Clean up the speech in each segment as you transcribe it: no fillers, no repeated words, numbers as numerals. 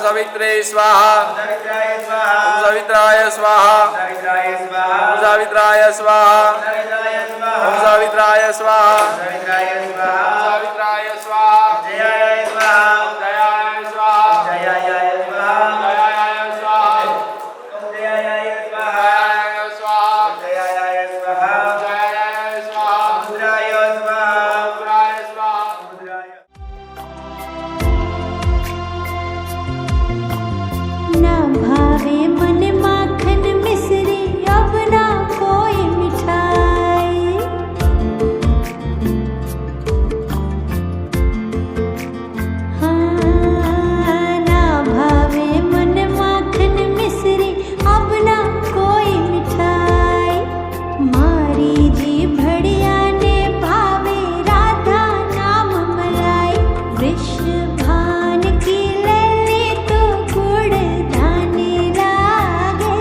सवित्रे स्वाहा सवित्राय स्वाहा सवित्राय स्वाहा सवित्राय स्वाहा सवित्राय स्वाहा जयाय स्वाहा जयाय स्वाहा जयाय स्वाहा जयाय स्वाहा जयाय स्वाहा जयाय स्वाहा जयाय स्वाहा रुद्राय स्वाहा रुद्राय स्वाहा ना भावे मन माखन मिश्री अब ना कोई मिठाई। हाँ ना भावे मन माखन मिश्री अब ना कोई मिठाई। मारी जी भड़िया ने भावे राधा नाम मलाई। वृषभान की लली तो गुड़धानी लागे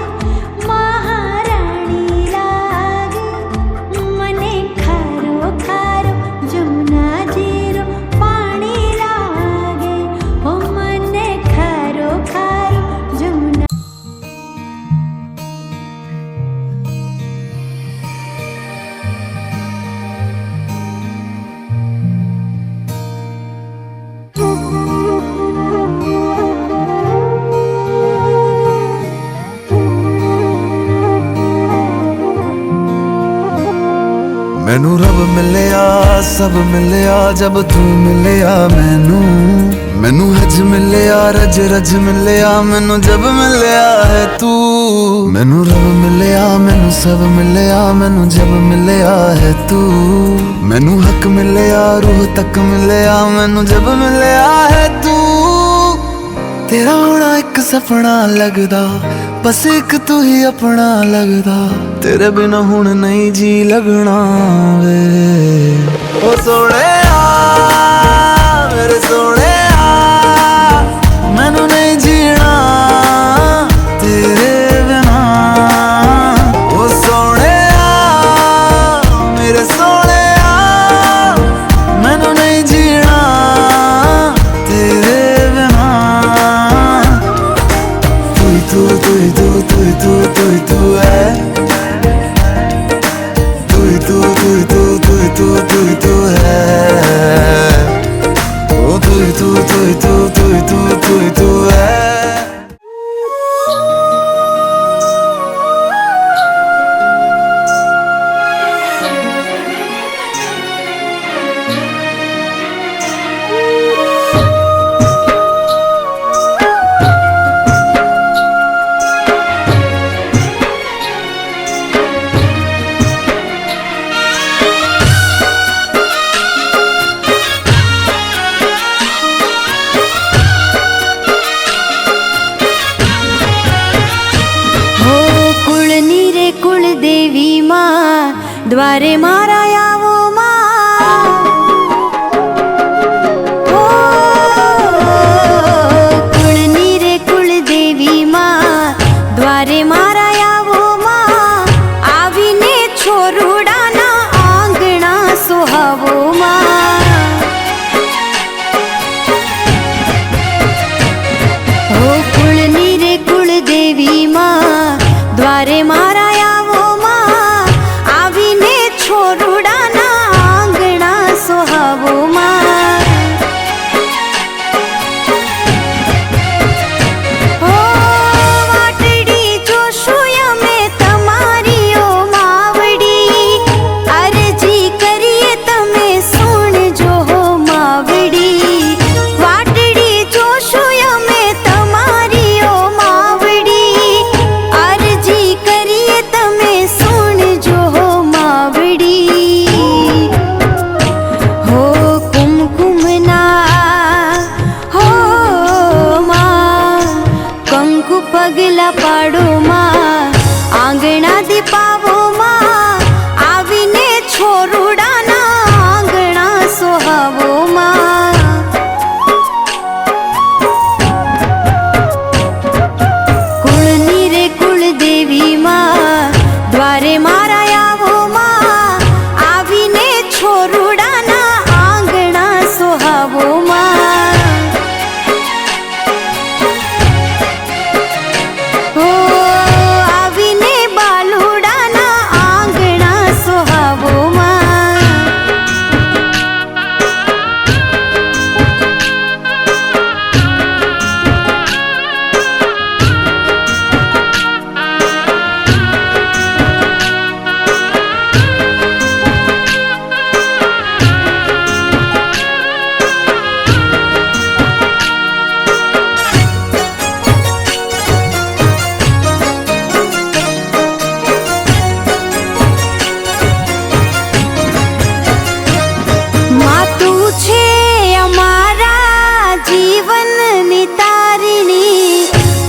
महारानी लागे। मने खारो खारो जमुना जीरो पानी लागे। ओ मने खारो खारो जमुना मैनू रब मिलिया सब मिलिया जब तू मिलिया मैनू मैनू हज मिलिया रज रज मिलिया मैनू जब मिलिया है तू मैनू रब मिलिया मैनू सब मिलिया मैनू जब मिलिया है तू मैनू हक मिलिया रूह तक मिलिया मैनू जब मिलिया है तू तेरा होना एक सपना लगदा बस एक तू ही अपना लगदा तेरे बिना हुण नहीं जी लगना वे ओ सोने मेरे सोने मैनू नहीं जीना तेरे बिना ओ सोने मेरे सोने मैनू नहीं जीना तेरे बिना तू तू तू तू तू तू तू तू है तू तू तू तू तू तू तू तू है तू है द्वारे मारा यावो ओ कुळनी रे कुळ देवी द्वारे मारा यावो आवीने छोरुडाना आंगणा सोहावो ओ कुळनी रे कुळ देवी द्वारे मारा छोरुडाना आंगणा सोहावो ओ वाटडी जोशुया में तमारी ओ मावड़ी अरजी करिए तमे सुन जो हो मावड़ी वाटडी जोशुया में तमारी ओ मावड़ी अरजी करिए तमे सुन जो हो हो कुमकुमना हो कंकु पगला पाडो आंगणा दीपावो आवीने छोरुडाना आंगणा सोहावो कुळनी रे कुळ देवी द्वारे मारा छोरुडाना आंगणा सोहावो ओ आवीने बालुडाना आंगणा सोहावो जीवन नितारिणी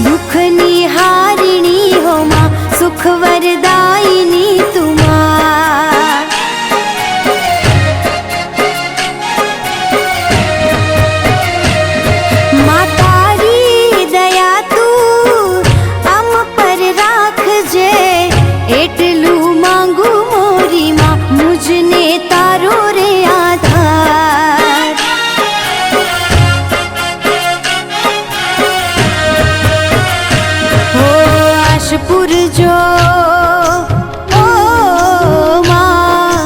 दुख निहारिणी हो माँ सुख वरदायिनी तुमा मातारी दया तू अम पर राख जे एटलू मांगू मोरी माँ मुझने तारो रे आधार आशपुर जो ओ माँ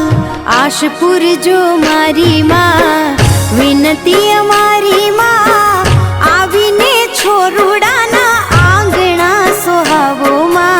आशपुर जो मारी माँ विनती हमारी माँ आवीने छोरुडाना आंगणा सोहावो माँ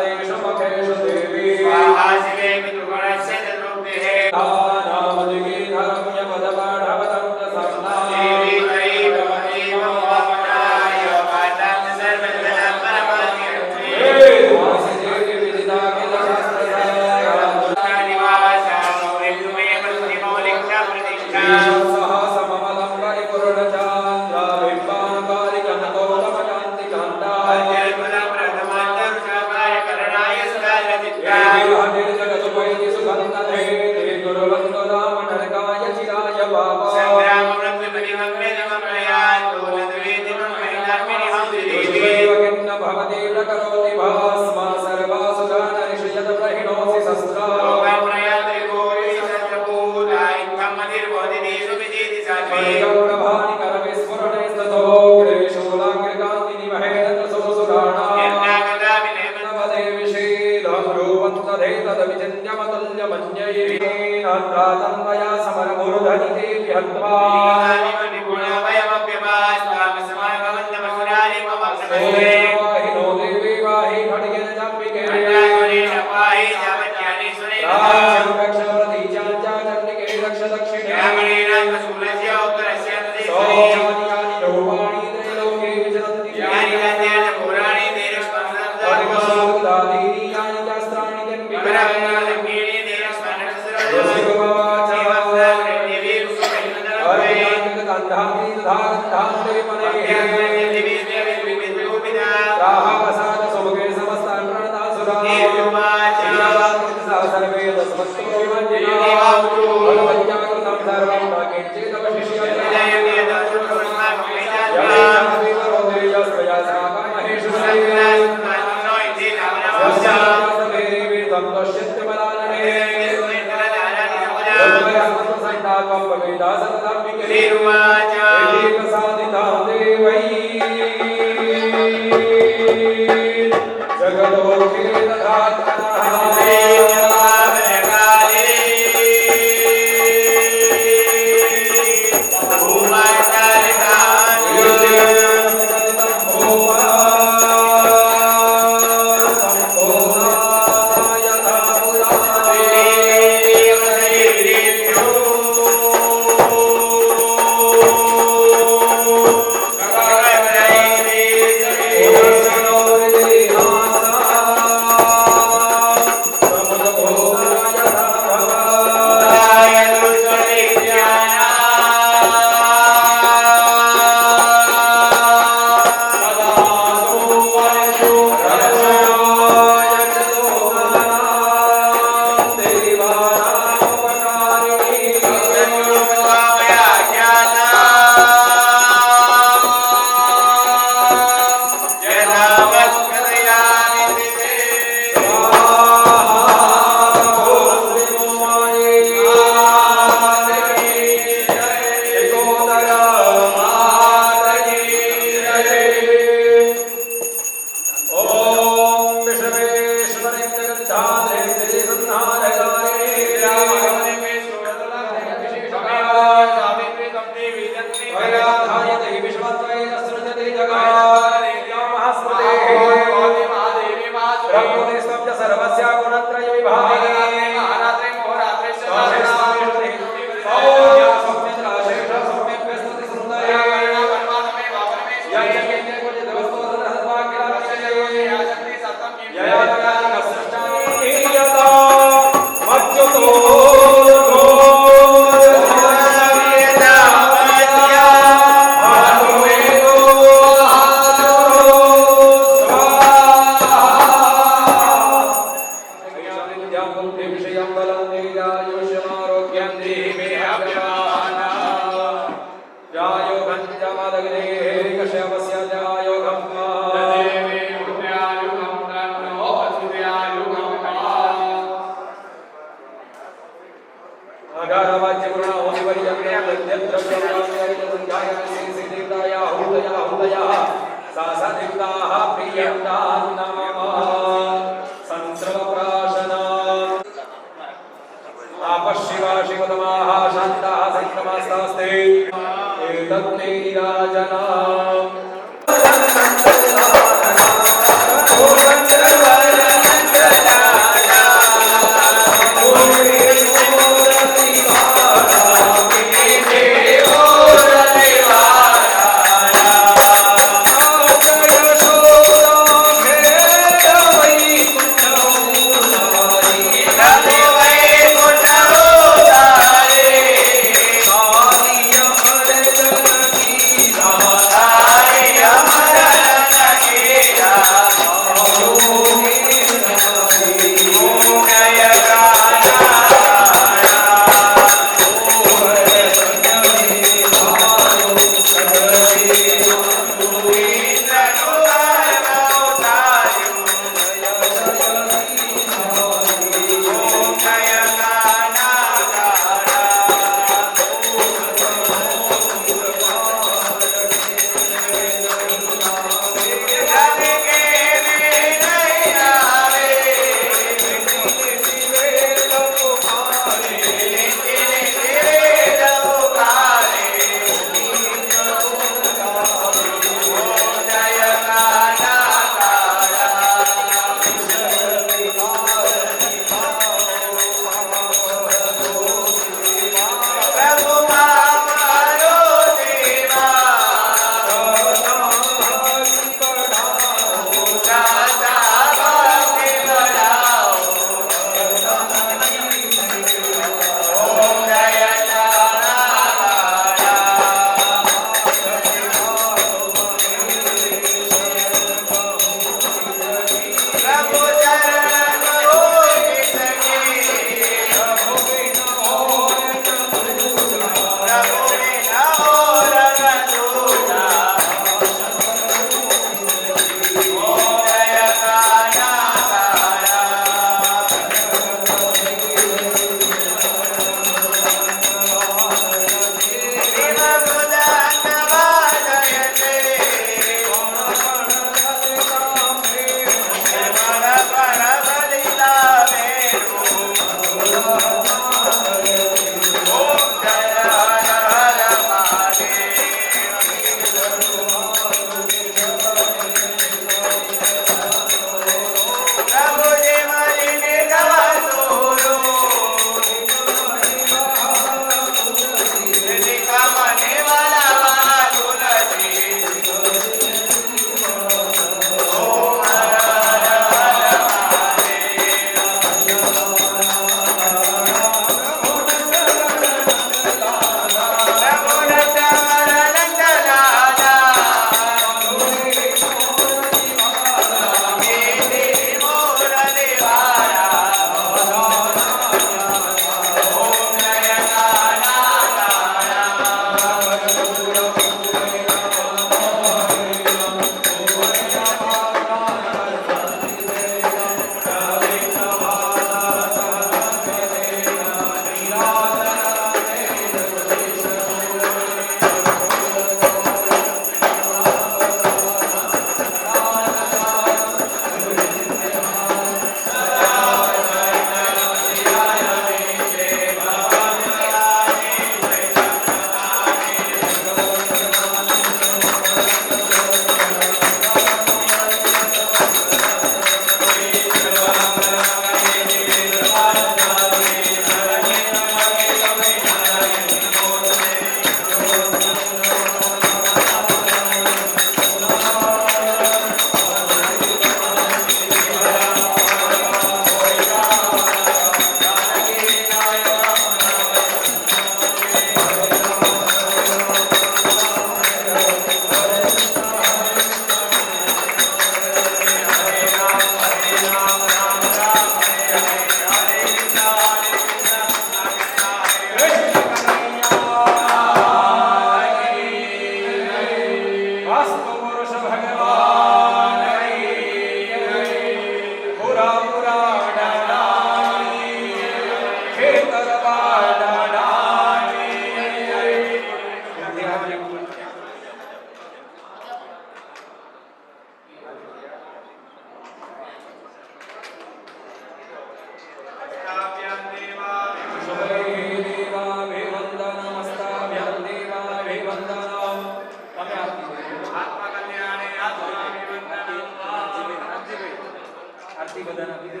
આરતી બધાને આપી દો.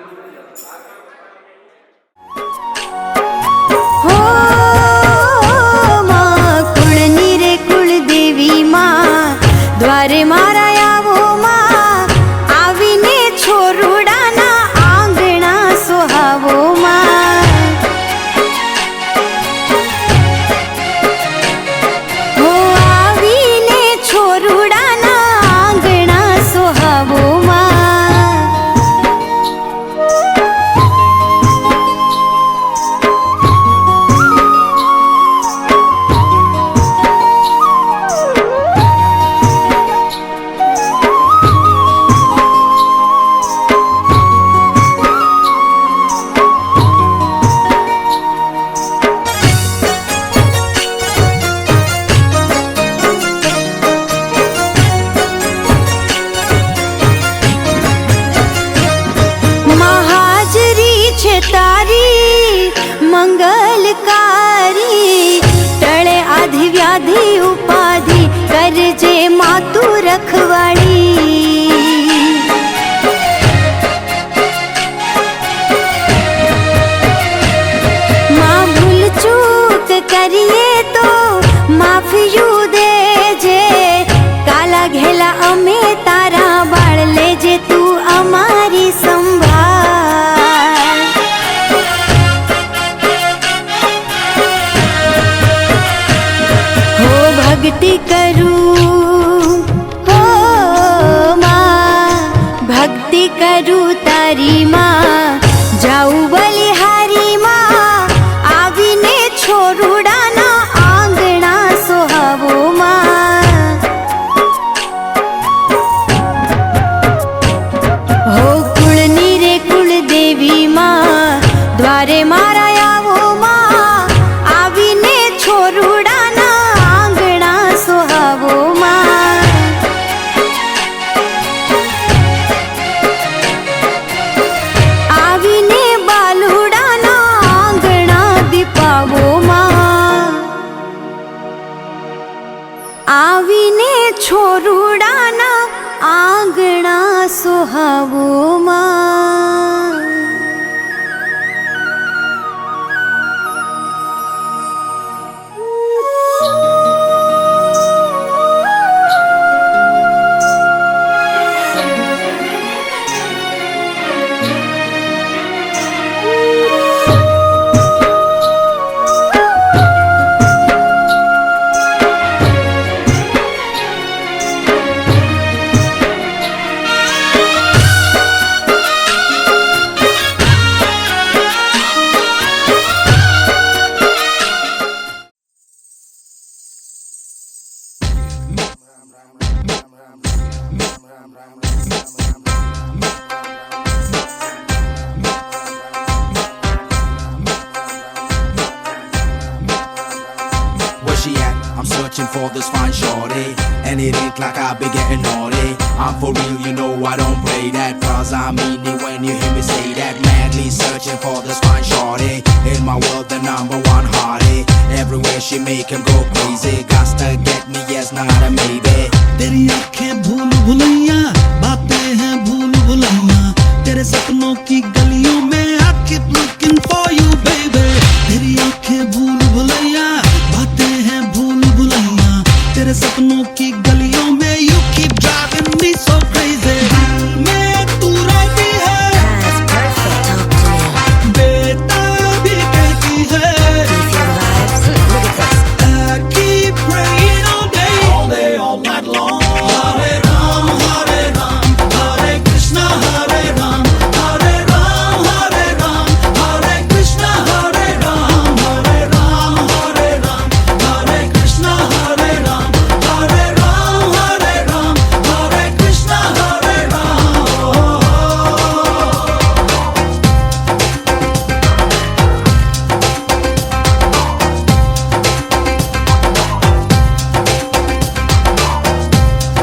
હો માં કુળની રે કુળદેવી માં દ્વારે મારા આવો માં આવીને છોરુડાના આંગણા સોહાવો માં હો આવીને છોરુડાના આંગણા સોહાવો માં महाजरी छे तारी मंगलकारी टळे आधि व्याधि उपाधि करजे मातु रखवाड़ी मां भूल चूक करिए तो माफियू देजे काला घेला अमे तारा बाळ लेजे तू अमारी संभाळ हो भक्ति करूं हो मां भक्ति करूं तारी मां जाऊं बलिहारी मां आवीने छोरुडाना आंगણા સોહાવો માં હો કુળની રે કુળદેવી માં દ્વારે મારા આવો માં આવીને છોરુડાના આંગણા સોહાવો માં આવીને બાલુડાના આંગણા દીપાવો માં આવીને છોરુડાના આંગણા સોહાવો માં Where she at? I'm searching for this fine shorty, and it ain't like I be getting naughty. I'm for real, you know I don't play that, cause I mean it when you hear me say that. Madly searching for this fine shorty, in my world the number one hottie. Everywhere she make him go crazy, got to get me, yes, not a maybe. तेरी आंखें भूल भुलैया बातें हैं भूल भुलैया तेरे सपनों की गलियों में I keep looking for you baby तेरी आंखें भूल भुलैया बातें हैं भूल भुलैया तेरे सपनों की गलियों में you keep driving me so crazy मैं तू रहती है बेटा भी कहती है I keep praying all day all night long Hare Ram Hare Krishna Hare Ram Hare Krishna Hare Ram Hare Krishna Hare Ram Hare Krishna Hare Ram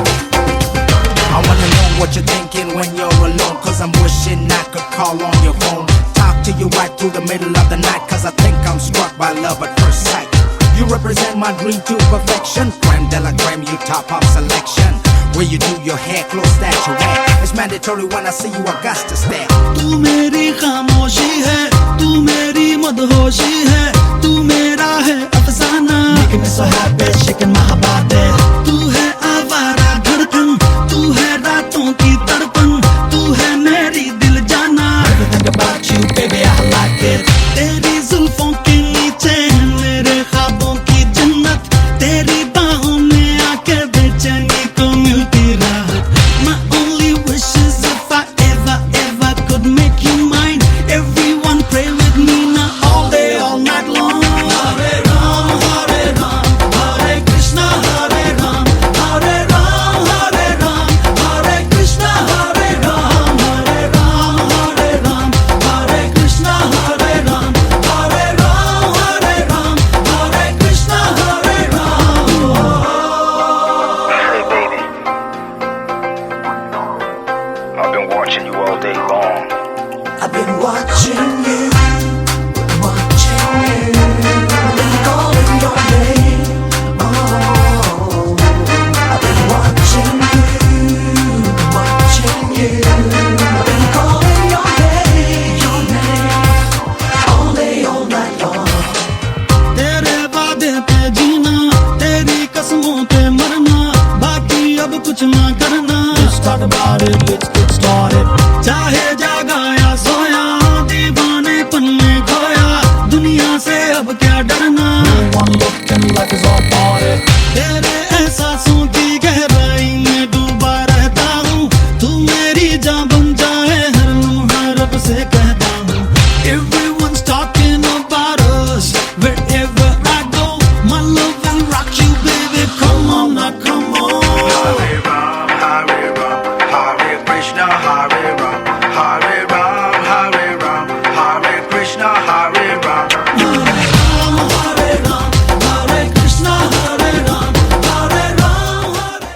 I wanna know what you're thinking when you're alone, cause I'm wishing I could call on your phone, talk to you right through the middle of the night, cause I think I'm struck by love at first sight. You represent my dream to perfection, creme de la creme, you top of selection. When you do your hair, close that you at. It's mandatory when I see you, I got to stare. तू मेरी खामोशी है, तू मेरी मदहोशी है, तू मेरा है अफसाना. Making me so happy, shaking my body. तू है आवारा धड़कन, तू है रातों की तड़पन, तू है मेरी दिल जाना. Everything about you, baby, I like it. तेरी जुल्फों के नीचे है मेरे ख्वाबों की जन्नत. तेरी बाहों में आके बेचैनी को मिलती राहत. My only wish is if I ever could make you mine. Everyone pray with me now all day, all night long. Hare Ram, Hare Krishna, Hare Ram, Hare Krishna, Hare Ram, Hare Krishna, Hare Ram, Hare Krishna, Hare Ram. Hey baby, I've been watching you all day long. I've been watching you, been calling your name. Oh, I've been watching you, been calling your name, all day, all night long. तेरे वादे पे जीना, तेरी कसमों पे मरना, बाकी अब कुछ ना करना. Let's talk about it, let's get started. चाहे जागा या सोया, दीवानेपन में खोया, दुनिया से अब क्या डरना. One look and life is all party. तेरे एहसासों की गहराई में डूबा रहता हूँ, तू मेरी जान बन जाए हर लम्हा रब से कहता हूँ. Everyone's talking about us, wherever I go, my love will rock you, baby. Come on now, come on. Hare Ram, Hare Krishna, Hare Ram, Hare Krishna, Hare Ram. Hare Ram, Hare Krishna, Hare Ram, Hare Ram, Hare.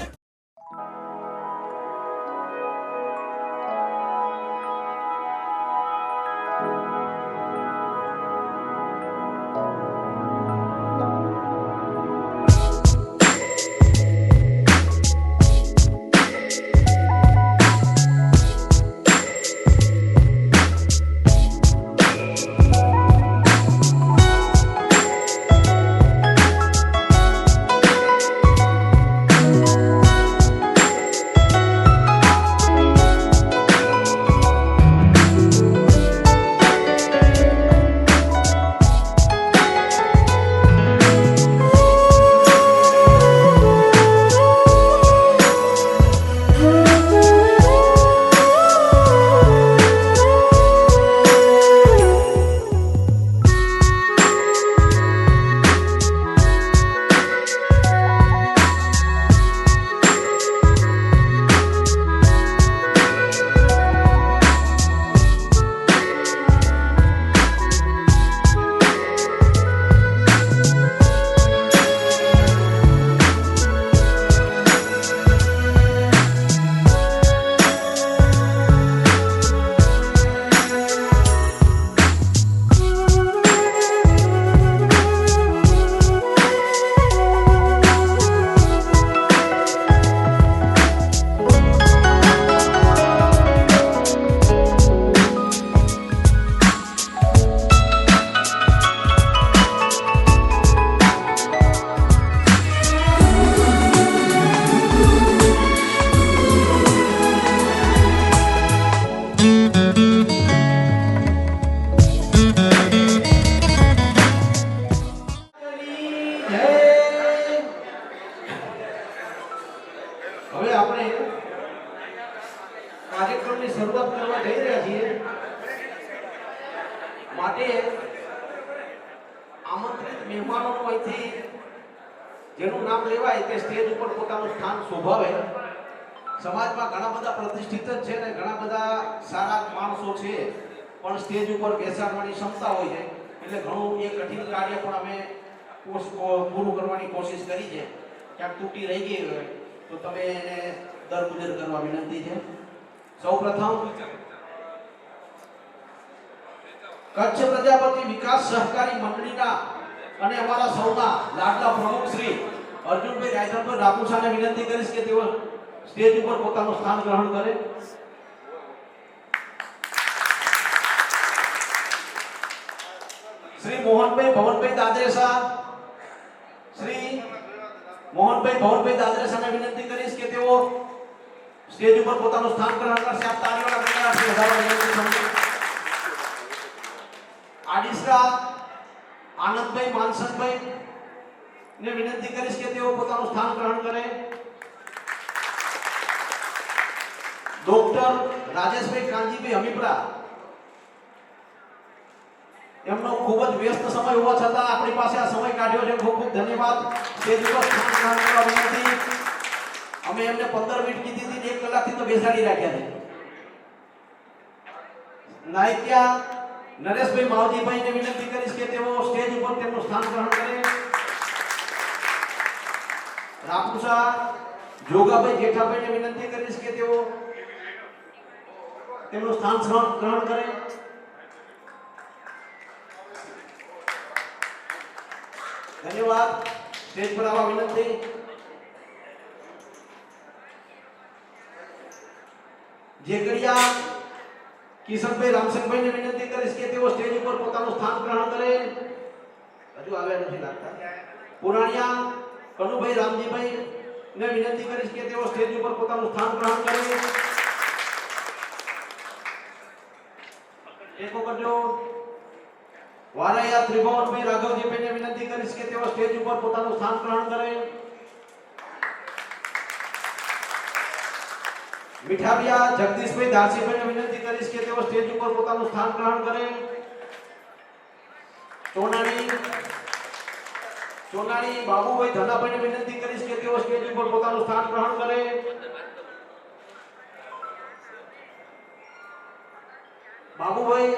કાર્યક્રમની શરૂઆત કરવા જઈ રહ્યા છીએ માટે આમંત્રિત મહેમાનોનું અહીંથી જેનું નામ લેવાય તે સ્ટેજ ઉપર પોતાનું સ્થાન શોભાવે. સમાજમાં ઘણા બધા પ્રતિષ્ઠિત જ છે ને ઘણા બધા સારા માણસો છે પણ સ્ટેજ ઉપર બેસાડવાની ક્ષમતા હોય છે એટલે ઘણું એ કઠિન કાર્ય પણ અમે પૂરું કરવાની કોશિશ કરી છે. ક્યાંક તૂટી રહી ગઈ હોય તો તમે એને દરગુજર કરવા વિનંતી છે. સૌપ્રથમ કચ્છ પ્રજાપતિ વિકાસ સહકારી મંડળીના અને અમારા સૌના લાડલા પ્રમુખ શ્રી અર્જુનભાઈ રાયધરભાઈ રાપુસાને વિનંતી કરીશ કે તેઓ સ્ટેજ ઉપર પોતાનું સ્થાન ગ્રહણ કરે. શ્રી મોહનભાઈ ભવનભાઈ દાદરેસા, શ્રી મોહનભાઈ ભવનભાઈ દાદરેસાને વિનંતી કરીશ કે તેઓ સ્ટેજ ઉપર પોતાનું સ્થાન ગ્રહણ કરશે. આપ તાળીઓના ગણગણાટથી વધારવા વિનંતી સમજો. આડિસરા આનંદભાઈ માનસનભાઈ ને વિનંતી કરીશ કે તેઓ પોતાનું સ્થાન ગ્રહણ કરે. ડોક્ટર રાજેશભાઈ કાંજીભાઈ હમીપરા, એમનો ખૂબ જ વ્યસ્ત સમય હોવા છતાં આપણી પાસે આ સમય કાઢ્યો છે. ખૂબ ખૂબ ધન્યવાદ. સ્ટેજ ઉપર સ્થાન ગ્રહણ કરવા વિનંતી. અમે એમને 15 મિનિટ કીધી હતી, 1 કલાકથી તો બેસાડી રાખ્યા છે. નાયકિયા નરેશભાઈ માવજીભાઈને વિનંતી કરીશ કે તેઓ સ્ટેજ ઉપર તેમનું સ્થાન ગ્રહણ કરે. રાપુસા જોગાભાઈ જેઠાભાઈને વિનંતી કરીશ કે તેઓ તેમનું સ્થાન ગ્રહણ કરે. ધન્યવાદ. સ્ટેજ પર આવવા વિનંતી. જેકડિયા કિશનભાઈ રામસિંહભાઈને વિનંતી કરીશ કે તેઓ સ્ટેજ ઉપર પોતાનું સ્થાન ગ્રહણ કરે. હજુ આવ્યા નથી લાગતા. પુરાણિયા કનુભાઈ રામજીભાઈ ને વિનંતી કરીશ કે તેઓ સ્ટેજ ઉપર પોતાનું સ્થાન ગ્રહણ કરે. ટેકો કરજો. વારાયા ત્રિભુવનભાઈ રાઘવજીભાઈને વિનંતી કરીશ કે તેઓ સ્ટેજ ઉપર પોતાનું સ્થાન ગ્રહણ કરે. મીઠાવિયા જગદીશભાઈ દાસીભાઈને વિનંતી કરીશ કે તેઓ સ્ટેજ ઉપર પોતાનું સ્થાન ગ્રહણ કરે. ચોનાણી બાબુભાઈ ધનાભાઈને વિનંતી કરીશ કે તેઓ સ્ટેજ ઉપર પોતાનું સ્થાન ગ્રહણ કરે. બાબુભાઈ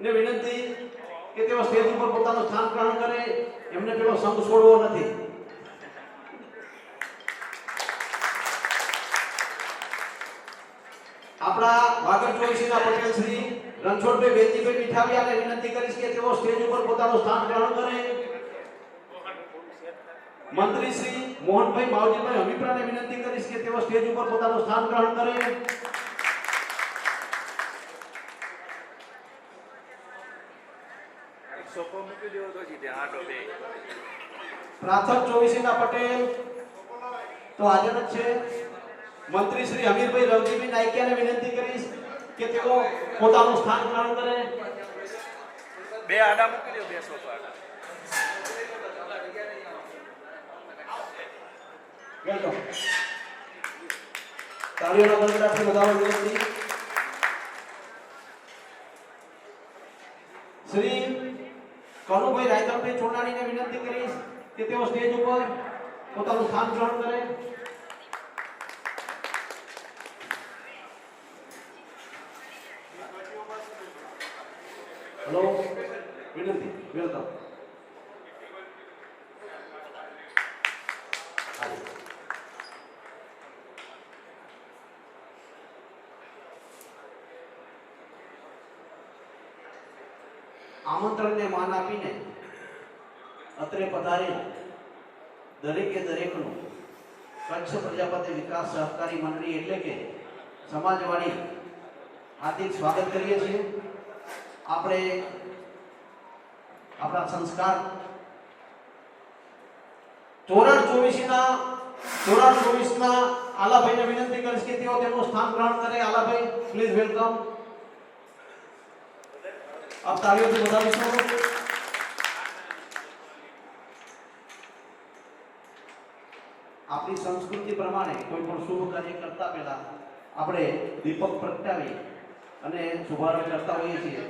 ને વિનંતી કે તેઓ સ્ટેજ ઉપર પોતાનું સ્થાન ગ્રહણ કરે. એમને પેલો સંગ છોડવો નથી. આપણા વાગડ ચોવીસીના પટેલ શ્રી રણછોડભાઈ વેજીભાઈ મીઠાવિયાને વિનંતી કરીશ કે તેઓ સ્ટેજ ઉપર પોતાનું સ્થાન ગ્રહણ કરે. મંત્રી શ્રી મોહનભાઈ માવજીભાઈ હમીપરાને વિનંતી કરીશ કે તેઓ સ્ટેજ ઉપર પોતાનું સ્થાન ગ્રહણ કરે. પ્રાથમ ચોવીસીના પટેલ તો હાજર જ છે. મંત્રી શ્રી અમીરભાઈ રવજીભાઈ નાયકિયાને વિનંતી કરીશ કે તેઓ પોતાનું સ્થાન ગ્રહણ કરે. બે આડા મૂકી દો, બે સોફા. વેલકમ. તાળીઓના ગણગણાટથી વધારવા વિનંતી. શ્રી કનુભાઈ રાયધનભાઈ ચોનાણીને વિનંતી કરીશ કે તેઓ સ્ટેજ ઉપર પોતાનું સ્થાન ગ્રહણ કરે. હેલો, વિનંતી. વેલકમ. આમંત્રણને માન આપીને અત્રે પધારેલ દરેકે દરેકનું કચ્છ પ્રજાપતિ વિકાસ સહકારી મંડળી એટલે કે સમાજવાડી હાર્દિક સ્વાગત કરીએ છીએ. આપણે આપણા સંસ્કાર ધોરણ 24 ના આલાભાઈને વિનંતી કરીશ કે તેઓ તેમનું સ્થાન ગ્રહણ કરે. આલાભાઈ પ્લીઝ વેલકમ. આપ તાળીઓથી વધાવીશું. આપણી સંસ્કૃતિ પ્રમાણે કોઈ પણ શુભ કાર્ય કરતા પહેલા આપણે દીપક પ્રગટાવી અને શુભારંભ કરતા હોઈએ છીએ.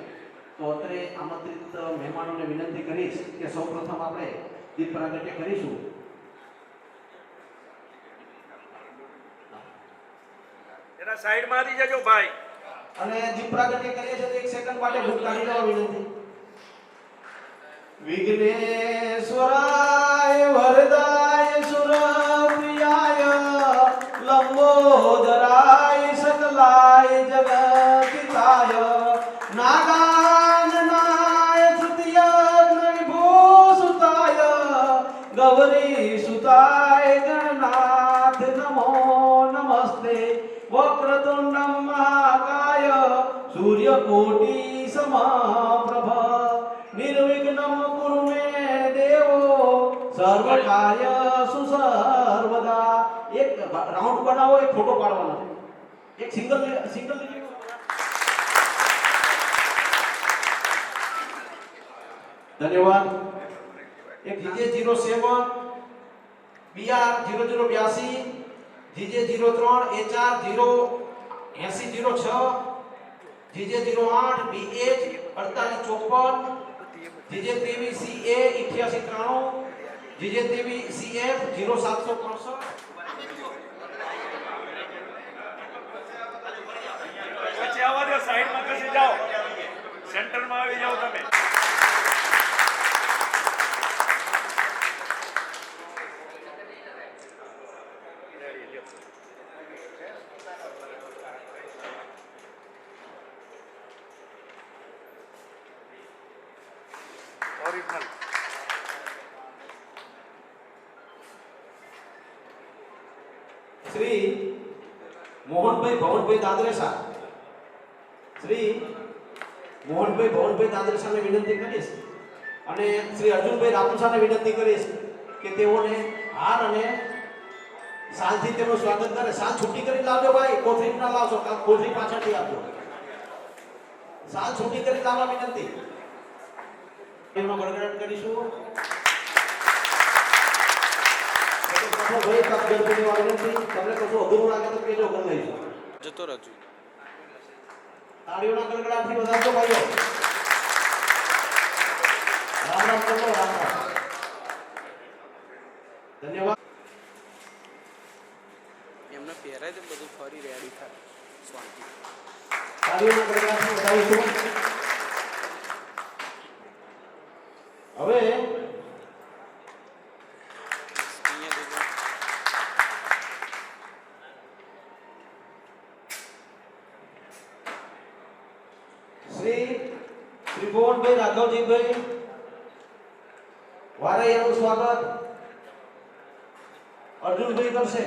તો અત્રે આમંત્રિત મહેમાનોને વિનંતી કરીશ કે સૌપ્રથમ આપણે દીપ પ્રાગટ્ય કરીશું. એના સાઈડમાં આવી જજો ભાઈ. અને દીપ પ્રાગટ્ય કરીએ છીએ તો 1 સેકન્ડ માટે ભૂખ કાઢી લેવા વિનંતી. વિઘ્નેશ્વરાય વરદાય સુરપ્રિયાય લંબોદરાય સકલાય જગતિતાય નાગાનનાય તૃતીય વિભૂષિતાય ગૌરી સુતાય ગણનાથ નમો નમસ્તે. कोटि समाप्रभ निर्विघ्नं कुरु मे देवो सर्वकार्येषु सर्वदा। एक राउंड बनाओ, एक फोटो पाड़वाना है, एक सिंगल सिंगल धन्यवाद। एक जीजे 07 BR 0082 जीजे 03 HR 08006 जीजे 08 BH 4854 जीजे 23 CA 8893 जीजे 23 CF 0763 પછી આવવા દો, સાઈડમાં ખસી જાઓ, સેન્ટરમાં આવી જાઓ તમે. ઓરિજિનલ શ્રી મોહનભાઈ ભવનભાઈ દાદરેસા, શ્રી મોહનભાઈ ભવનભાઈ દાદરેસાને વિનંતી કરીશ અને શ્રી અર્જુનભાઈ રામુસાને વિનંતી કરીશ કે તેઓને હાર અને સાલથી તેમનું સ્વાગત કરે. સાલ છૂટી કરી લાવજો ભાઈ, કોથળી ના લાવશો, કોથળી પાછળથી આપજો. સાલ છૂટી કરી લાવવા વિનંતી. એમાં ગણગણાટ કરીશું. ભાઈ તક ગણપતિ વિનંતી, તમને કશું અધૂરું લાગે તો કેજો, કરી લઈશું. જતો રહેજો. તાળીઓના ગણગણાટથી વધારજો ભાઈઓ. રામ રામ કરો, રામ રામ. ધન્યવાદ. એમને પહેરાય તો બધું ફરી રેડી થાય શાંતિ. તાળીઓના ગણગણાટથી વધારીશું. હવે શ્રી ત્રિભુવનભાઈ રાઘવજીભાઈ વારૈયાનું સ્વાગત અર્જુનભાઈ કરશે.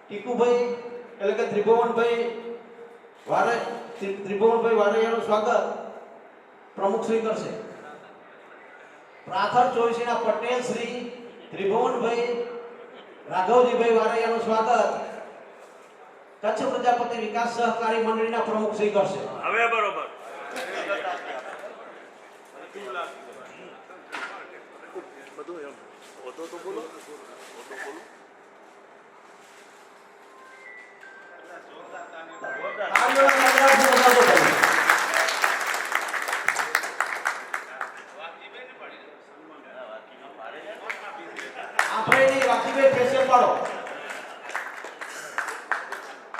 ટીકુભાઈ એટલે કે ત્રિભુવનભાઈ વારૈયાનું સ્વાગત પ્રમુખશ્રી કરશે. પ્રાથર ચોવીસીના પટેલ શ્રી ત્રિભુવનભાઈ રાઘવજીભાઈ વારૈયાનું સ્વાગત કચ્છ પ્રજાપતિ વિકાસ સહકારી મંડળીના પ્રમુખશ્રી કરશે. હવે બરોબર. બધું એમ હોતો તો બોલો.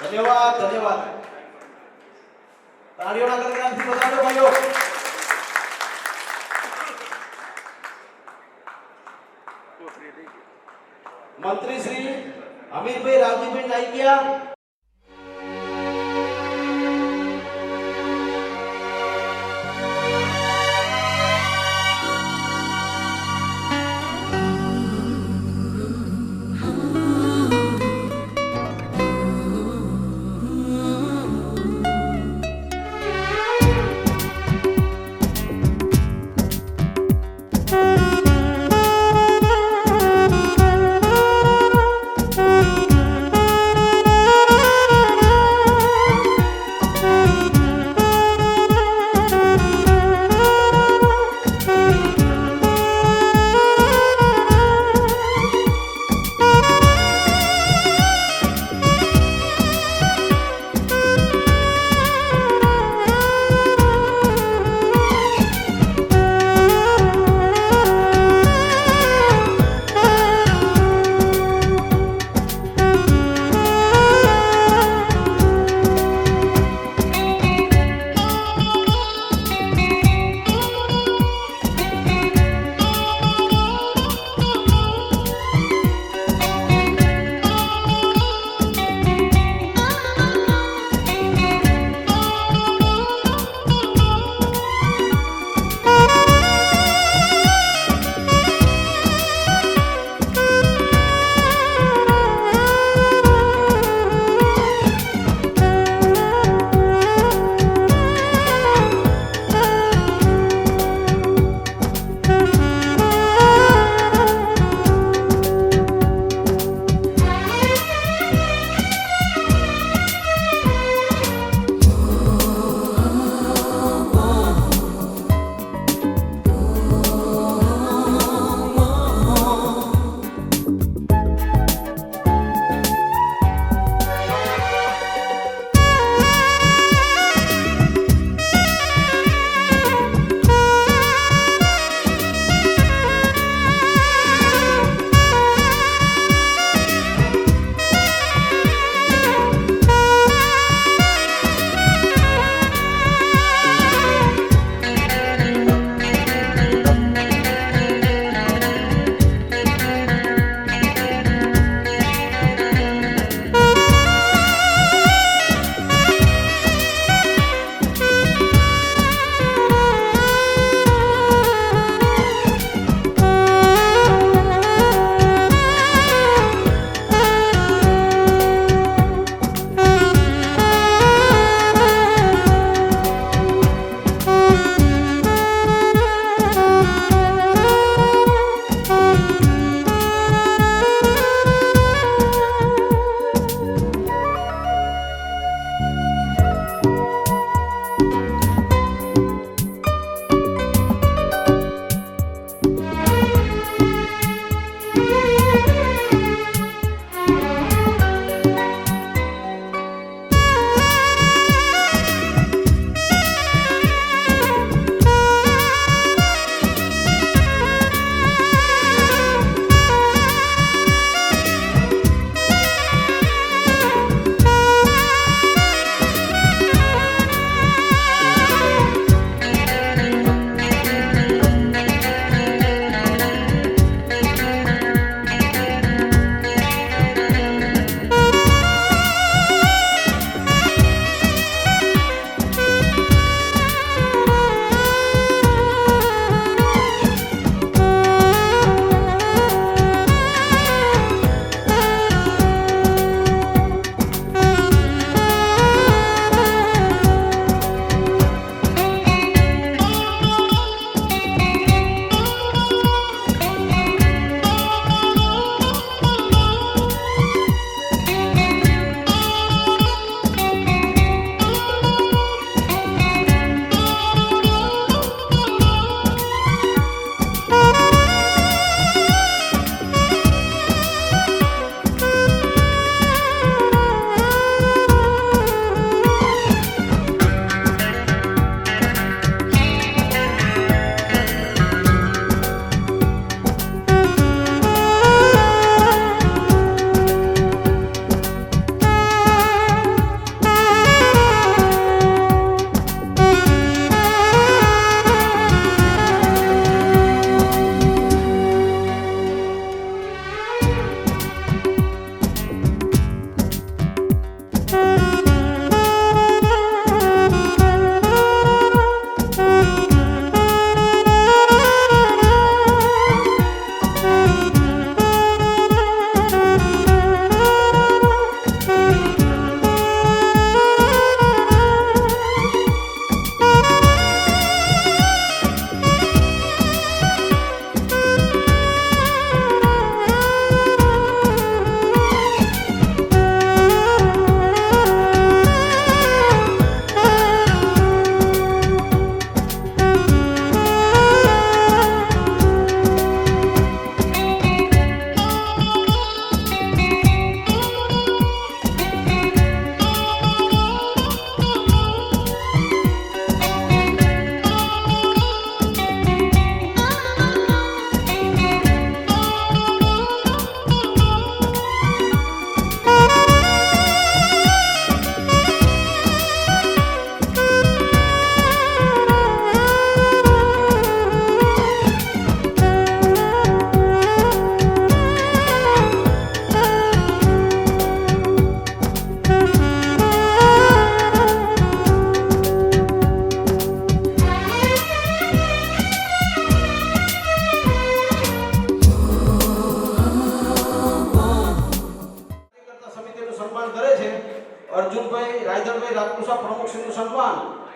ધન્યવાદ, ધન્યવાદ. તાળીઓના ગણગણાટથી વધારજો ભાઈઓ. મંત્રી શ્રી અમીરભાઈ રાવજીભાઈ નાઈકિયા,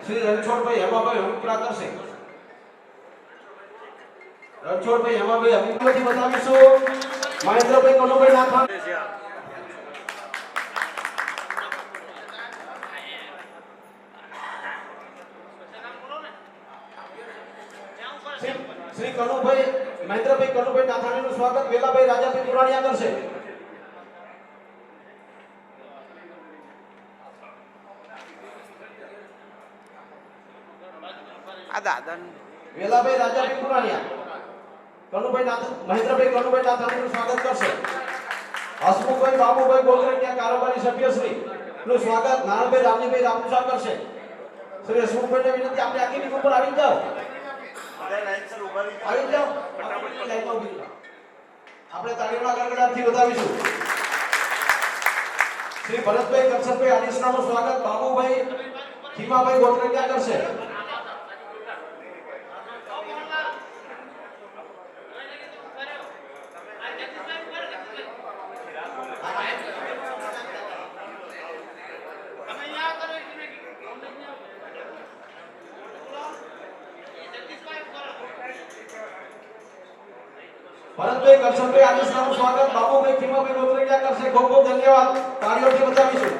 શ્રી રણછોડભાઈ હેમાભાઈ હમીપરા કરશે. રણછોડભાઈ હેમાભાઈ હમીપરાથી બતાવીશું. મહેન્દ્રભાઈ કનુભાઈ નાથા. શ્રી કનુભાઈ મહેન્દ્રભાઈ કનુભાઈ નાથાણીનું સ્વાગત વેલાભાઈ રાજાભાઈ પુરાણીયા કરશે. આ દાદા વેલાભાઈ રાજાભાઈ પુરાણીયા કનુભાઈ નાથ મહેન્દ્રભાઈ કનુભાઈ નાથાણીનું સ્વાગત કરશે. હસમુખભાઈ બાબુભાઈ ગોગરટિયા કારોબારી સભ્યશ્રી નું સ્વાગત નારણભાઈ રામજીભાઈ રામુસા કરશે. શ્રી હસમુખભાઈને વિનંતી આપણે આખી ટીમ ઉપર આવી જાઓ. આવી જાઓ. લાઈનમાં ઊભી રહો. આપણે તાળીઓના ગડગડાટથી વધાવીશું. શ્રી ભરતભાઈ કરશનભાઈ આડિસનાનું સ્વાગત બાબુભાઈ ખીમાભાઈ ગોગરટિયા કરશે. ભરતભાઈ કરશનભાઈ આડિસનાનું સ્વાગત બાબુભાઈ ખીમાભાઈ ગોગરટિયા કરશે. ખૂબ ખૂબ ધન્યવાદ. તાળીઓથી વધાવીશું.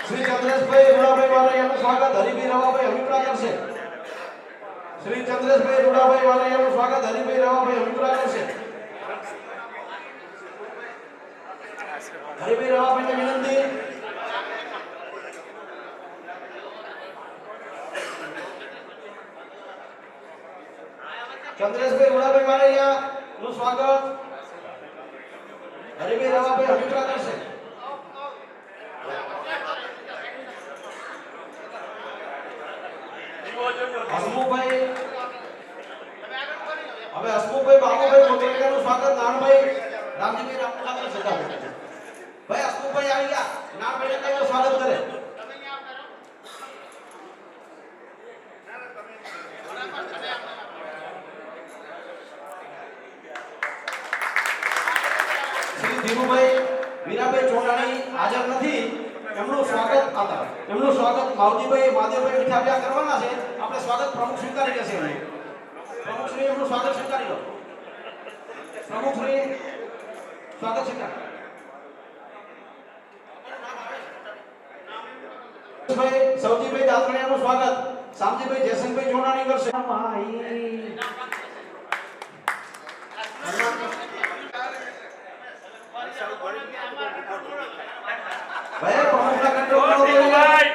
શ્રી ચંદ્રેશભાઈ રૂડાભાઈ વારૈયાનું સ્વાગત હરિભાઈ રવાભાઈ હમીપરા કરશે. શ્રી ચંદ્રેશભાઈ રૂડાભાઈ વારૈયાનું સ્વાગત હરિભાઈ રવાભાઈ હમીપરા કરશે. હરિભાઈ રવાભાઈને વિનંતી. ચંદ્રેશભાઈ રૂડાભાઈ વારૈયા નું સ્વાગત હરિભાઈ રવાભાઈ હમીપરા કરશે. હસમુખભાઈ હવે હસમુખભાઈ બાબુભાઈ ગોગરટિયાનું સ્વાગત નારણભાઈ રામજીભાઈ રામુસા કરશે. ભાઈ હસમુખભાઈ આવી ગયા. નારણભાઈને કઈનું સ્વાગત કરે. શ્રી ધીરુભાઈ વીરાભાઈ ચોટાણી હાજર નથી. એમનું સ્વાગત માવજીભાઈ માધવભાઈ મીઠાભાઈ કરવાના છે. આપણે સ્વાગત પ્રમુખ સ્વીકારી લેશે. પ્રમુખશ્રી એમનું સ્વાગત સ્વીકારી લો. પ્રમુખશ્રી સ્વાગત સ્વીકાર. સૌજીભાઈ દાતરણિયાનું સ્વાગત શામજીભાઈ જયસંગભાઈ ચોટાણી કરશે. ભાઈ પ્રમુખના કંટ્રોલ ભાઈ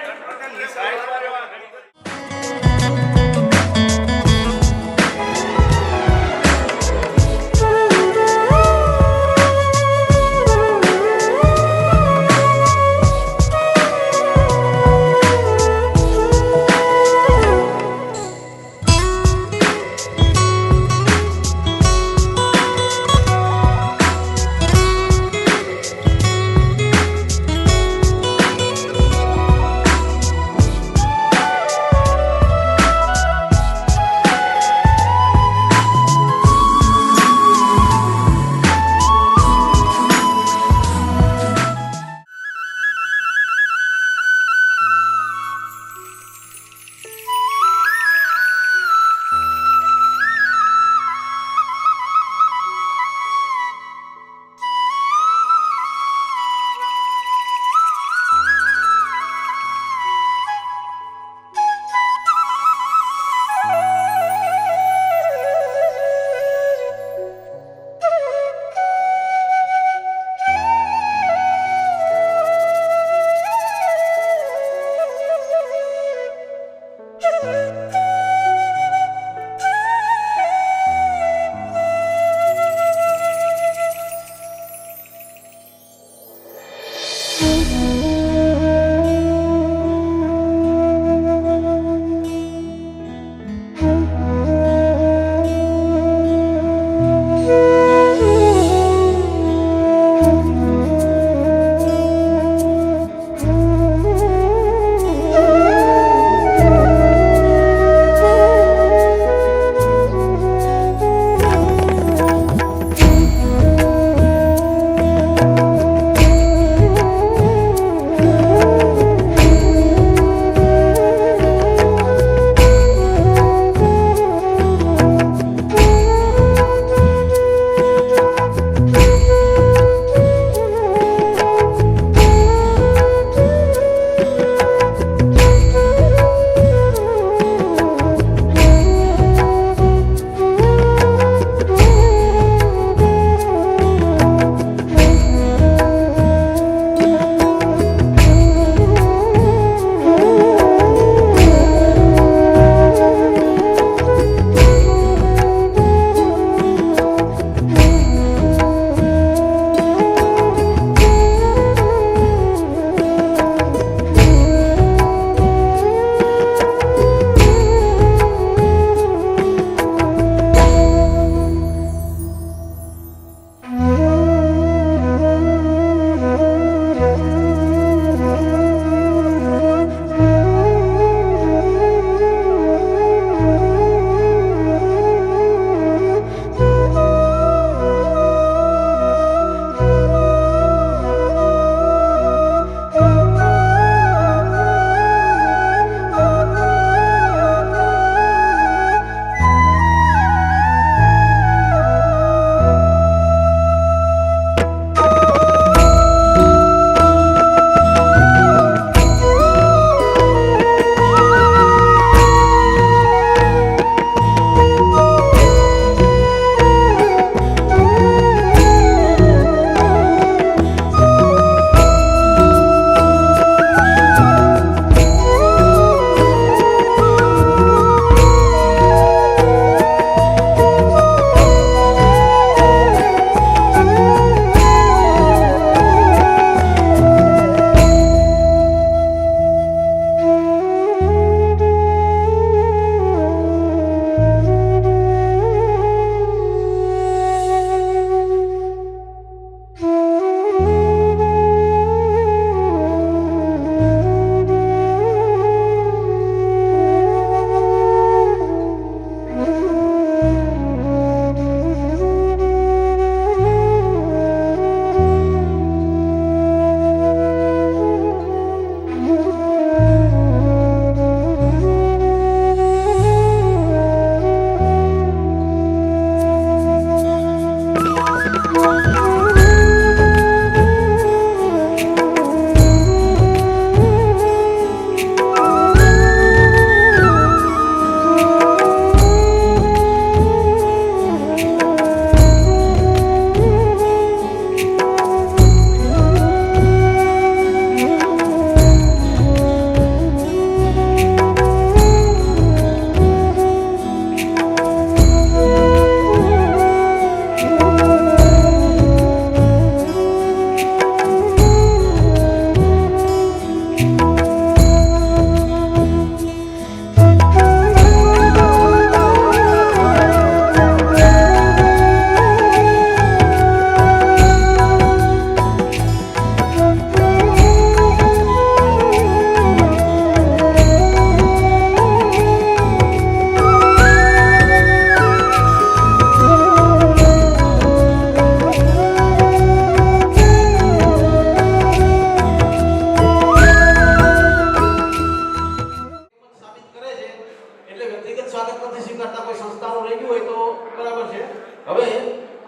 એટલે વ્યક્તિગત સ્વાગત નથી સ્વીકારતા, કોઈ સંસ્થાનું રહી ગયું હોય તો બરાબર છે. હવે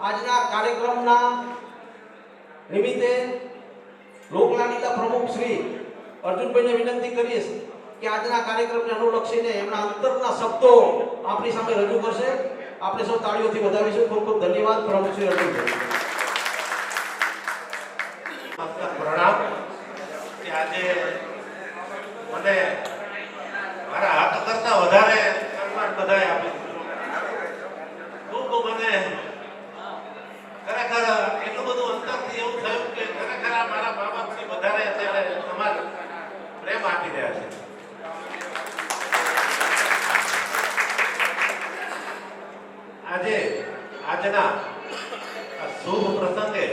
આજના કાર્યક્રમના નિમિત્તે લોકલાડીલા પ્રમુખ શ્રી અર્જુનભાઈને વિનંતી કરીશ કે આજના કાર્યક્રમને અનુલક્ષીને એમના અંતરના શબ્દો આપણી સામે રજૂ કરશે. આપણે સૌ તાળીઓથી વધાવીશું. ખૂબ ખૂબ ધન્યવાદ પ્રમુખ શ્રી અર્જુનભાઈ. પ્રણામ કે આજે મને મારા હાથ કરતા વધારે સન્માન બધાએ આપી દીધું. ખૂબ મને ખરેખર એટલું બધું અંતરથી એવું થયું કે ખરેખર આ મારા મા બાપથી વધારે અત્યારે સમાજ પ્રેમ આપી રહ્યા છે. આજે આજના આ શુભ પ્રસંગે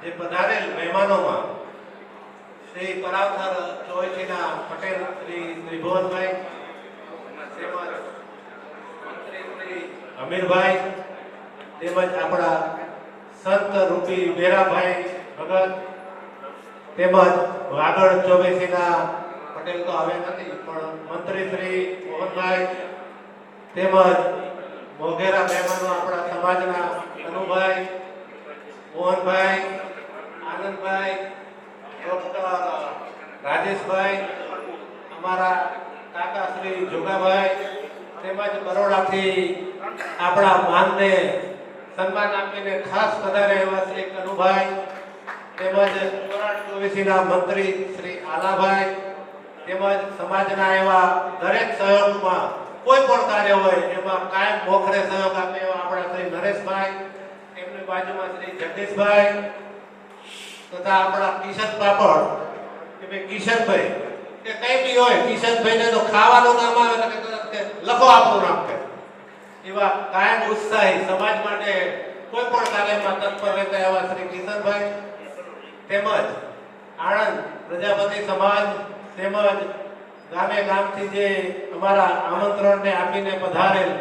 જે પધારેલ મહેમાનોમાં શ્રી પરાવથર ચોઈથીના પટેલ શ્રી ત્રિભુવનભાઈ, તેમજ મંત્રી શ્રી અમીરભાઈ, તેમજ આપણા સંત રૂપી બેરાભાઈ ભગત, તેમજ વાગડ ચોવીસીના પટેલ તો હવે નથી પણ મંત્રી શ્રી મોહનભાઈ, તેમજ મોઘેરા મહેમાનો આપણા સમાજના કનુભાઈ, મોહનભાઈ, આનંદભાઈ, ડોક્ટર રાજેશભાઈ, અમારા કાકા શ્રી જોગાભાઈ, તેમજ બરોડાથી આપણા માનને સન્માન આપીને ખાસ પધાર્યા એવા શ્રી કનુભાઈ, તેમજ કોરાટ ચોવીસીના મંત્રી શ્રી આલાભાઈ, તેમજ સમાજના એવા દરેક સહયોગમાં કોઈ પણ કાર્ય હોય એમાં કાયમ મોખરે સહયોગ આપે એવા આપણા શ્રી નરેશભાઈ, એમની બાજુમાં શ્રી જગદીશભાઈ તથા આપણા કિશન પાપડ કે ભાઈ કિશનભાઈ કે કઈ બી હોય કિશનભાઈને તો ખાવાનું નામ આવે કે લખો આપણું નામ કે એવા કાયમ ઉત્સાહી સમાજ માટે કોઈ પણ કાર્યમાં તત્પર રહેતા એવા શ્રી કિશનભાઈ, તેમજ આણંદ પ્રજાપતિ સમાજ તેમજ ગામે ગામથી જે અમારા આમંત્રણને આપીને પધારેલ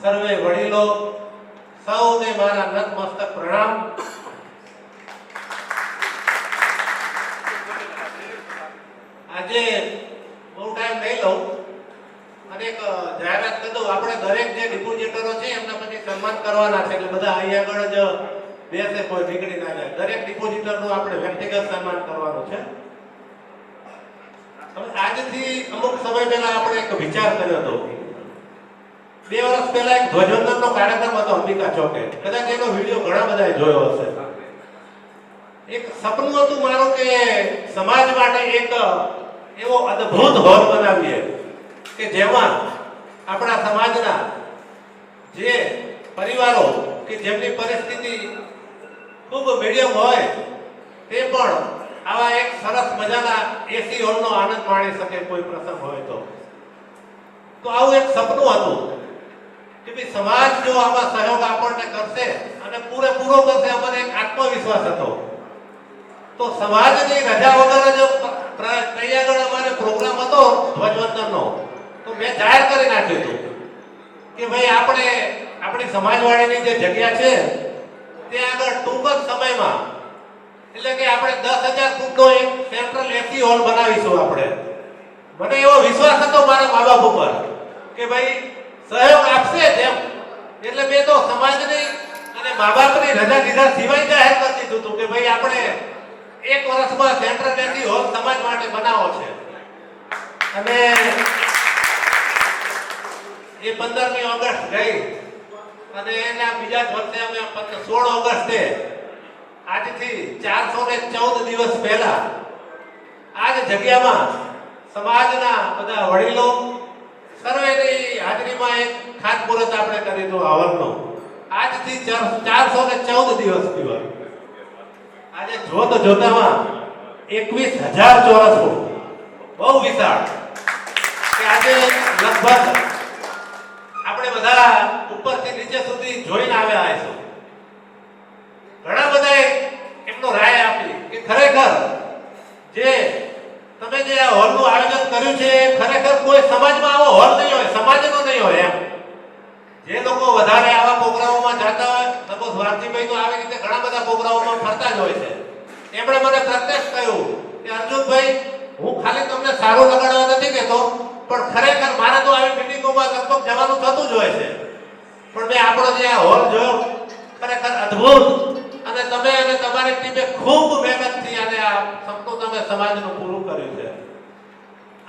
સર્વે વડીલો સૌને મારા નતમસ્તક પ્રણામ. આજે બહુ ટાઈમ નહીં લઉં અને એક જાહેરાત કરી દઉં. આપણે દરેક જે ડિપોઝિટરો છે એમના પછી સન્માન કરવાના છે એટલે બધા અહીં આગળ જ બેસે, કોઈ નીકળી ના જાય. દરેક ડિપોઝિટરનું આપણે વ્યક્તિગત સન્માન કરવાનું છે. આજથી અમુક સમય પહેલા આપણે એક વિચાર કર્યો હતો. 2 વર્ષ પહેલા એક ધ્વજવંદનનો કાર્યક્રમ હતો અંબિકા ચોકે. કદાચ એનો વિડીયો ઘણા બધાએ જોયો હશે. એક સપનું હતું મારું કે સમાજ માટે એક એવો અદ્ભુત હોલ બનાવીએ કે જેમાં આપણા સમાજના જે પરિવારો કે જેમની પરિસ્થિતિ ખૂબ મીડિયમ હોય તે પણ આવા એક સરસ મજાના એસી હોલનો આનંદ માણી શકે કોઈ પ્રસંગ હોય તો આવું એક સપનું હતું કે ભાઈ સમાજ જો આમાં સહયોગ આપણને કરશે અને પૂરેપૂરો કરશે, અમને એક આત્મવિશ્વાસ હતો. તો સમાજની રજા વગર જ તૈયાર અમારે પ્રોગ્રામ હતો ધ્વજવંદનનો, તો મેં જાહેર કરી નાખ્યું હતું કે ભાઈ આપણે આપણી સમાજવાડીની જે જગ્યા છે ત્યાં આગળ ટૂંક જ સમયમાં એટલે કે આપણે 10,000 ફૂટનો એક સેન્ટ્રલ એસી હોલ બનાવીશું. આપણે મને એવો વિશ્વાસ હતો મારા મા બાપ ઉપર કે ભાઈ સહયોગ આપશે તેમ, એટલે મેં તો સમાજની અને મા બાપની રજા લીધા સિવાય જાહેર કરી દીધું હતું કે ભાઈ આપણે 1 વર્ષમાં સેન્ટ્રલ એસી હોલ સમાજ માટે બનાવવો છે. અને એ 15મી ઓગસ્ટ ગઈ અને એના બીજા જ વર્ષે અમે 16 ઓગસ્ટે આજથી 414 દિવસ પહેલા આ જ જગ્યામાં સમાજના બધા વડીલો સર્વેની હાજરીમાં એક ખાતમુહૂર્ત આપણે કરી હતું આ હોલનું. આજથી 414 દિવસ પીવા આજે જોતામાં 21,000 ચોરસ ફૂટ, બહુ વિશાળ. કે આજે લગભગ આપણે બધા ઉપરથી નીચે સુધી જોઈને આવ્યા હશું. ઘણા બધાએ એમનો રાય આપી કે ખરેખર જે તમે જે આ હોલનું આયોજન કર્યું છે ખરેખર કોઈ સમાજમાં આવો હોલ નહીં હોય, સમાજનો નહીં હોય એમ. જે લોકો વધારે આવા પ્રોગ્રામોમાં જતા હોય, સપોઝ વારજીભાઈ તો આવી રીતે ઘણા બધા પ્રોગ્રામોમાં ફરતા જ હોય છે, એમણે મને પ્રત્યક્ષ કહ્યું કે અર્જુનભાઈ હું ખાલી તમને સારું લગાડવા નથી કહેતો પણ ખરેખર મારા મિટિંગોમાં લગભગ જવાનું થતું જ હોય છે, પણ મેં આપણો જે આ હોલ જોયો ખરેખર અદ્ભુત, અને તમે અને તમારી ટીમે ખૂબ મહેનતથી અને આ સપનું તમે સમાજનું પૂરું કર્યું છે.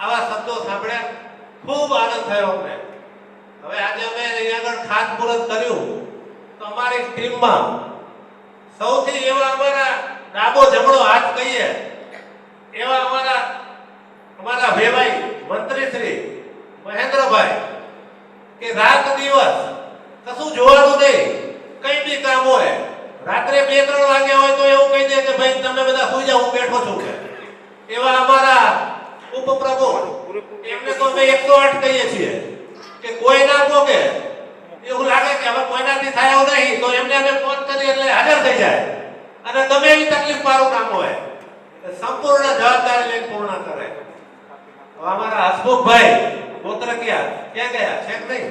આવા શબ્દો સાંભળ્યા ખૂબ આનંદ થયો અમને. હવે આજે અમે અહીંયા આગળ ખાતમુહૂર્ત કર્યું તો અમારી ટીમમાં સૌથી એવા અમારા ડાબો જમણો હાથ કહીએ એવા અમારા ભેભાઈ મંત્રી શ્રી મહેન્દ્રભાઈ, કે રાત દિવસ કશું જોવાનું નહીં, કઈ બી કામ હોય રાત્રે 2-3 વાગે હોય તો એવું કહી દે કે ભાઈ તમે બધા સુઈ જાઓ, હું બેઠો છું. કે એવા અમારા ઉપપ્રમુખ, એમને તો અમે 108 કહીએ છીએ કે કોઈ ના પોકે, એવું લાગે કે હવે કોઈનાથી થાય એવું નહીં તો એમને અમે ફોન કરીએ એટલે હાજર થઈ જાય, અને ગમે એવી તકલીફ વાળું કામ હોય સંપૂર્ણ જવાબદારી લઈને પૂર્ણ કરે. હવે અમારા હસમુખભાઈ ગોત્રકિયા ક્યાં ગયા છે કે નહીં?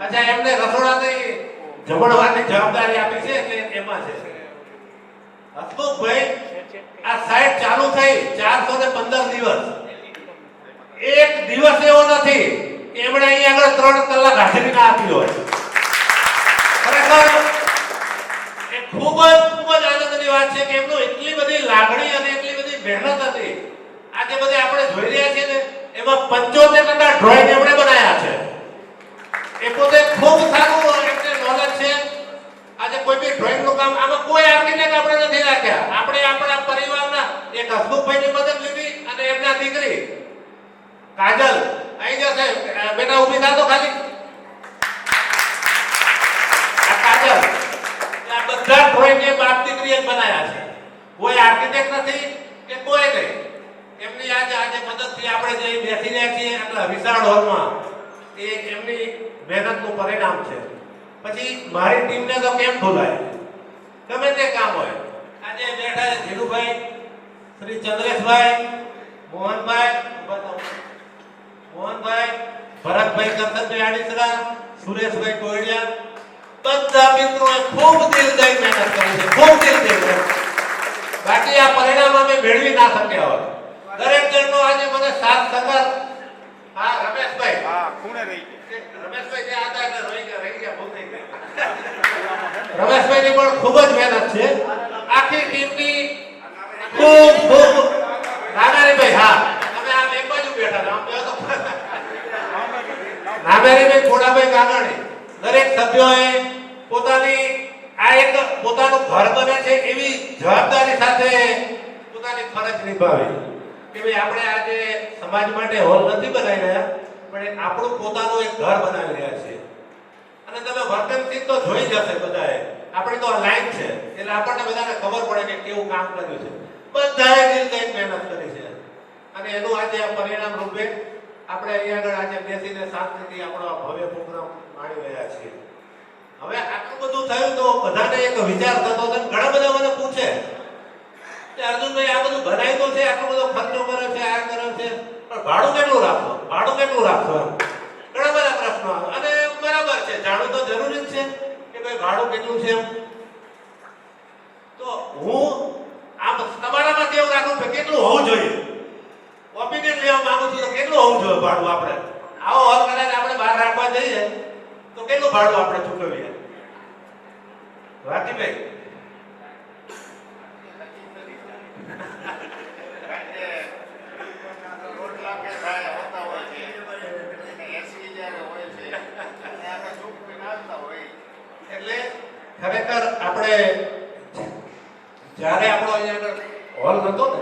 અચ્છા, એમને રસોડાની જમણવારની જવાબદારી આપી છે એટલે એમાં છે. હસમુખભાઈ આ સાઈટ ચાલુ થઈ 415 દિવસ, એક દિવસ એવો નથી કે એમણે અહીંયા આગળ 3 કલાક હાજરી ના આપી હોય. ખરેખર એ ખૂબ જ આનંદની વાત છે કે એમનો એટલી બધી લાગણી અને એટલી બધી મહેનત હતી. આજે બધે આપણે જોઈ રહ્યા છીએ ને એમાં 75% ડ્રોઈંગ એમણે બનાવ્યા છે. એ પોતે ખૂબ સારું એમને નોલેજ છે. આજે કોઈ બી ડ્રોઈંગ નું કામ, આમાં કોઈ આર્કિટેક્ટ આપણે નથી રાખ્યા, આપણે આપણા પરિવારના એક હસમુખભાઈની મદદ લીધી અને એમના દીકરી કાજલ અહીં જશે, બેટા ઊભી થા તો ખાલી. આ કાજલ, આ બધા ડ્રોઈંગ એ બાપ દીકરીએ જ બનાવ્યા છે, કોઈ આર્કિટેક્ટ નથી કે કોઈ નહીં. એમની આજે મદદથી આપણે જે બેસી રહ્યા છીએ આટલા વિશાળ હોલમાં, એ એમની મહેનતનું પરિણામ છે. પછી મારી ટીમને તો કેમ ભૂલાય, ગમે તે કામ હોય. આજે બેઠા છે ધીરુભાઈ, શ્રી ચંદ્રેશભાઈ, મોહનભાઈ, ભરતભાઈ કરતનભાઈ આડીસરા, સુરેશભાઈ કોયડિયા, બધા મિત્રોએ ખૂબ દિલ દઈ મહેનત કરી છે, ખૂબ દિલ દઈ. બાકી આ પરિણામ અમે મેળવી ના શક્યા હોત. દરેક જણનો આજે મને સાથ સહકાર. હા રમેશભાઈ, હા ખૂણે રહી ગયા રમેશભાઈ, જે આતા એટલે રહી ગયા ભૂલ થઈ ગઈ. રમેશભાઈની પણ ખૂબ જ મહેનત છે. આખી ટીમની ખૂબ નાનારીભાઈ, હા અમે આમ એક બાજુ બેઠા હતા, આમ બે તો નાનારીભાઈ, ખોડાભાઈ કાનાણી, દરેક સભ્યોએ પોતાની આ એક પોતાનું ઘર બને છે એવી જવાબદારી સાથે પોતાની ફરજ નિભાવી કે ભાઈ આપણે આજે સમાજ માટે હોલ નથી બનાવી રહ્યા, પણ આપણું પોતાનું એક ઘર બનાવી રહ્યા છીએ. અને તમે વર્કનશીપ તો જોઈ જશે બધાએ, આપણી તો લાઈન છે એટલે આપણને બધાને ખબર પડે કે કેવું કામ કર્યું છે. બધાએ દિલ દઈને મહેનત કરી છે અને એનું આજે આ પરિણામ રૂપે આપણે અહીંયા આગળ આજે બેસીને શાંતિથી આપણો ભવ્ય પ્રોગ્રામ માણી રહ્યા છીએ. હવે આટલું બધું થયું તો બધાને એક વિચાર થતો હતો. ઘણા બધા મને પૂછે કે અર્જુનભાઈ આ બધું બનાવી તો છે, આટલો બધો ખર્ચો કર્યો છે, આ કર્યો છે, પણ ભાડું કેટલું રાખો, ભાડું કેટલું રાખો, ઘણા બધા પ્રશ્નો આવે. અને બરાબર છે, જાણવું તો જરૂરી જ છે કે ભાઈ ભાડું કેટલું છે. તો હું આમ તમારામાંથી એવું રાખું કે કેટલું હોવું જોઈએ, ઓપિનિયન લેવા માંગુ છું તો કેટલું હોવું જોઈએ ભાડું. આપણે આવો હોલ કદાચ આપણે બહાર રાખવા જઈએ તો કેટલું ભાડું આપણે ચૂકવીએ? વાતીભાઈ એટલે ખરેખર આપણે જ્યારે આપણો અહીંયા આગળ હોલ હતો ને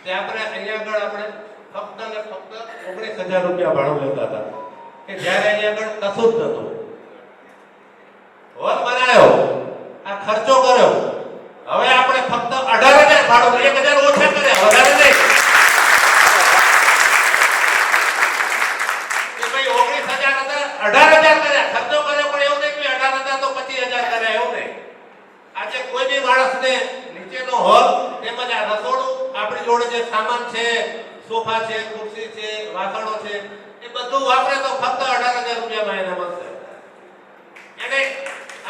તે આપણે અહીંયા આગળ આપણે ફક્ત ને ફક્ત 19,000 રૂપિયા ભાડું લેતા હતા કે જ્યારે અહીંયા આગળ કશું જ નહોતું. હોલ બનાવ્યો, આ ખર્ચો કર્યો, હવે આપણે ફક્ત 18,000 ભાડું, 1,000 ઓછા કર્યા, વધારે નહીં. કે ભાઈ 19,000 હતા, 18,000 કર્યા, ખર્ચો કર્યો, પણ એવું નહીં કે 18,000 તો 25,000 કર્યા, એવું નહીં. આજે કોઈ બી માણસને નીચેનો હોલ તેમજ આ રસોડું, આપણી જોડે જે સામાન છે, સોફા છે, ખુરશી છે, વાસણો છે, એ બધું વાપરે તો ફક્ત 18,000 રૂપિયામાં એને મળશે. એને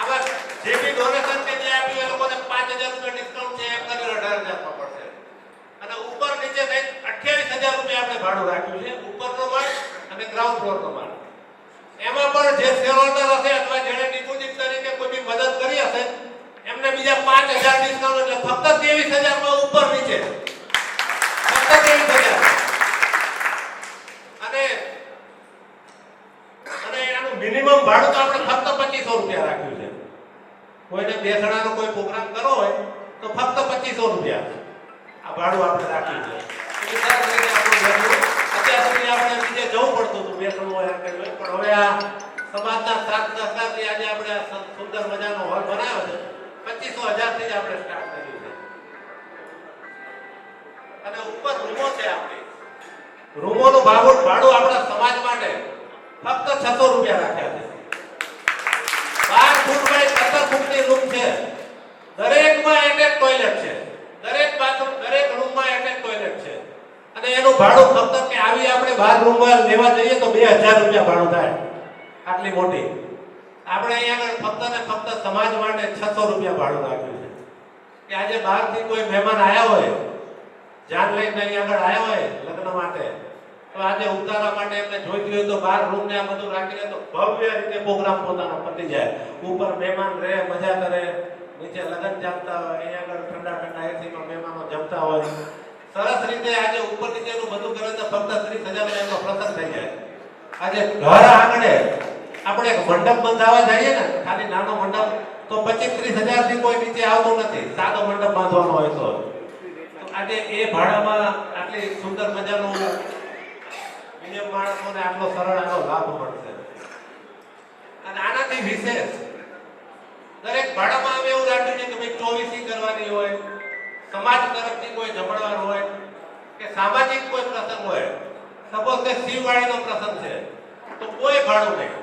આવા જે બી ડોનેશન કે જે આપ્યું એ લોકોને 5,000 રૂપિયા ડિસ્કાઉન્ટ છે એમ કરીને 18,000 માં પડશે. અને ઉપર નીચે કંઈક 28,000 રૂપિયા આપણે ભાડું રાખ્યું છે. ઉપરનો માળ અને ગ્રાઉન્ડ ફ્લોરનો માળ. એમાં પણ જે શેર હોલ્ડર હશે અથવા જેણે ડિપોઝિટ તરીકે કોઈ બી મદદ કરી હશે એમને બીજા 5000 ડિસ્કાઉન્ટ, એટલે ફક્ત 23000 માં ઉપર નીચે, ફક્ત 23000. અને એનું મિનિમમ ભાડું તો આપણે ફક્ત 2500 રૂપિયા રાખ્યું છે. કોઈને બેસણાનો કોઈ પ્રોગ્રામ કરવો હોય તો ફક્ત 2500 રૂપિયા આ ભાડું આપણે રાખ્યું છે. એટલે સરસ રીતે આપણું વેલ્યુ અત્યાર સુધી આપણે બીજે જવું પડતું હતું બેસણું હોય કે હોય, પણ હવે આ સમાજના સાથ સહકારથી આજે આપણે આ સુંદર મજાનો હોલ બનાવ્યો છે. 25,000 થી જ આપણે સ્ટાર્ટ કર્યું છે. અને ઉપર રૂમો છે આપણી. રૂમોનું ભાડું આપણા સમાજ માટે ફક્ત 600 રૂપિયા રાખ્યા છે. 12 ફૂટ બાય 17 ફૂટની રૂમ છે. દરેકમાં એટેચ ટોયલેટ છે. દરેક બાથરૂમ, દરેક રૂમમાં એટેચ ટોયલેટ છે. અને એનું ભાડું ફક્ત કે આવી આપણે 12 રૂમમાં લેવા જઈએ તો 2000 રૂપિયા ભાડું થાય. આટલી મોટી આપણે અહીંયા આગળ ફક્ત ને ફક્ત સમાજ માટે 600 રૂપિયા ભાડું રાખ્યું છે. કે આજે બહારથી કોઈ મહેમાન આવ્યા હોય, જાન લઈને અહીંયા આગળ આવ્યા હોય લગ્ન માટે, તો આજે ઉતારા માટે એમને જોઈતી હોય તો 12 રૂમ ને આ બધું રાખીને તો ભવ્ય રીતે પ્રોગ્રામ પોતાનો પતી જાય. ઉપર મહેમાન રહે, મજા કરે, નીચે લગ્ન જમતા હોય, અહીંયા આગળ ઠંડા ઠંડા એસીમાં મહેમાનો જમતા હોય. સરસ રીતે આજે ઉપર નીચેનું બધું કરે તો ફક્ત 30,000 માં એમનો પ્રસંગ થઈ જાય. આજે ઘર આંગણે આપણે એક મંડપ બંધાવા જઈએ ને, ખાલી નાનો મંડપ, તો 25-30,000 થી કોઈ નીચે આવતું નથી. સાદો મંડપ બાંધવાનો હોય તો આજે એ ભાડામાં આટલી સુંદર મજાનું મીડિયમ માણસોને આટલો સરળ આનો લાભ મળશે. અને આનાથી વિશેષ દરેક ભાડામાં અમે એવું રાખ્યું છે કે ભાઈ 24 કરવાની હોય, સમાજ તરફથી કોઈ જમણવાર હોય કે સામાજિક કોઈ પ્રસંગ હોય, સપોઝ કે શિવવાણીનો પ્રસંગ છે તો કોઈ ભાડું નહીં,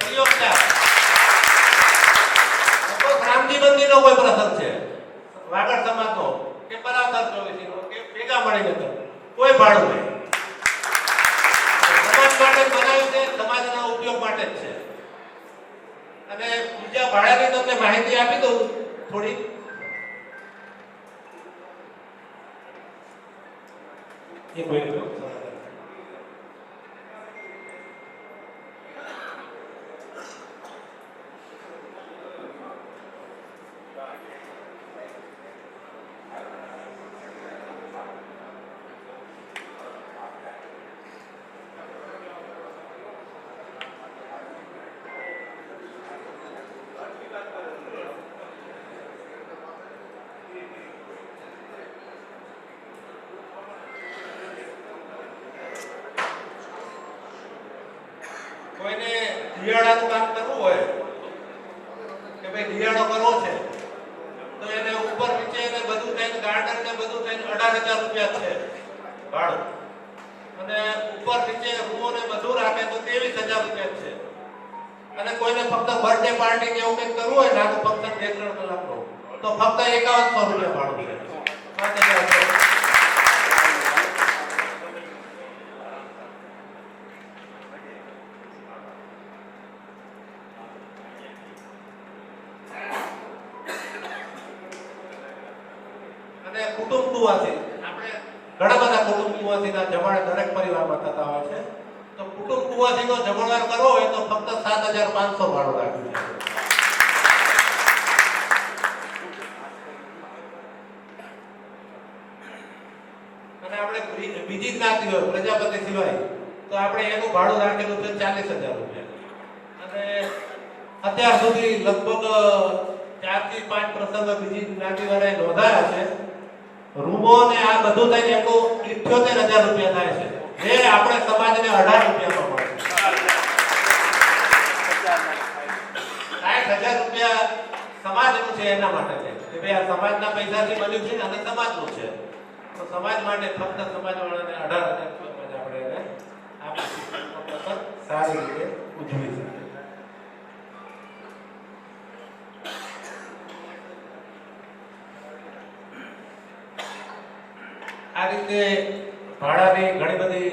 free of charge. Suppose Ramji મંદિરનો કોઈ પ્રસંગ છે, વાગડ સમાજનો કે પરાવતાર 24 નો કે ભેગા મળીને તો કોઈ ભાડું નહીં. સમાજ માટે બનાવ્યું છે, સમાજના ઉપયોગ માટે જ છે. અને બીજા ભાડાની તમને માહિતી આપી દઉં થોડી. એક મિનિટ. કોઈને દિયાળાનું કામ કરવું હોય કે ભાઈ દિયાળો કરવો છે તો એને ઉપર નીચે એને બધું થઈને ગાર્ડન ને બધું થઈને 18,000 રૂપિયા છે ભાડું. અને ઉપર નીચે રૂમો ને બધું રાખે તો 23,000 રૂપિયા છે. અને કોઈને ફક્ત બર્થડે પાર્ટી કે એવું કંઈક કરવું હોય નાનું ફંક્શન 2-3 કલાકનું તો ફક્ત 5100 રૂપિયા ભાડું છે. 5,000. અને કુટુંબ કુવાસી આપણે ઘણા બધા કુટુંબ કુવાસીના જમણ દરેક પરિવારમાં થતા હોય છે. તો કુટુંબ કુવાસીનો જમણવાર કરવો હોય તો ફક્ત 7,500 ભાડું રાખ્યું છે. અને આપણે બીજી જ્ઞાતિ હોય પ્રજાપતિ સિવાય તો આપણે એનું ભાડું રાખેલું છે 40,000 રૂપિયા. અને અત્યાર સુધી લગભગ 4 થી 5 પ્રસંગો બીજી જ્ઞાતિવાળાએ નોંધાયા છે. રૂમો ને આ બધું થઈને એટલું 78,000 રૂપિયા થાય છે, જે આપણે સમાજને 18 રૂપિયામાં મળે છે. 60,000 રૂપિયા સમાજનું છે, એના માટે છે કે ભાઈ આ સમાજના પૈસાથી બન્યું છે અને સમાજનું છે. તો સમાજ માટે ફક્ત સમાજવાળાને 18,000 રૂપિયામાં જ આપણે એને આપી સારી રીતે ઉજવી શકીએ. આ રીતે ભાડાની ઘણી બધી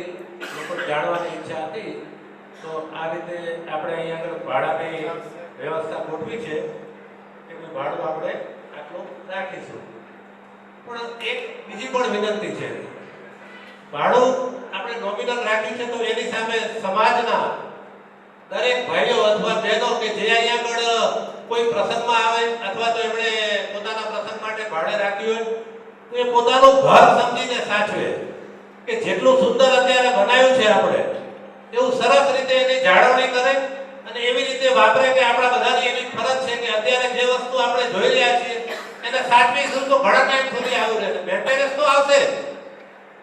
લોકો જાણવાની ઈચ્છા હતી, તો આ રીતે આપણે અહીંયા આગળ ભાડાની વ્યવસ્થા ગોઠવી છે કે ભાડું આપણે આટલું રાખીશું. પણ એક બીજી પણ વિનંતી છે, ભાડું આપણે નોમિનલ રાખ્યું છે તો એની સામે સમાજના દરેક ભાઈઓ અથવા બહેનો કે જે અહીંયા આગળ કોઈ પ્રસંગમાં આવે અથવા તો એમણે પોતાના પ્રસંગ માટે ભાડે રાખ્યું હોય તો એ પોતાનું ઘર સમજીને સાચવે કે જેટલું સુંદર અત્યારે બનાવ્યું છે આપણે એવું સરસ રીતે એની જાળવણી કરે અને એવી રીતે વાપરે કે આપણા બધાની એવી ફરજ છે કે અત્યારે જે વસ્તુ આપણે જોઈ રહ્યા છીએ એને સાચવીશું તો ઘણા ટાઈમ સુધી આવ્યું રહેશે. મેન્ટેનન્સ તો આવશે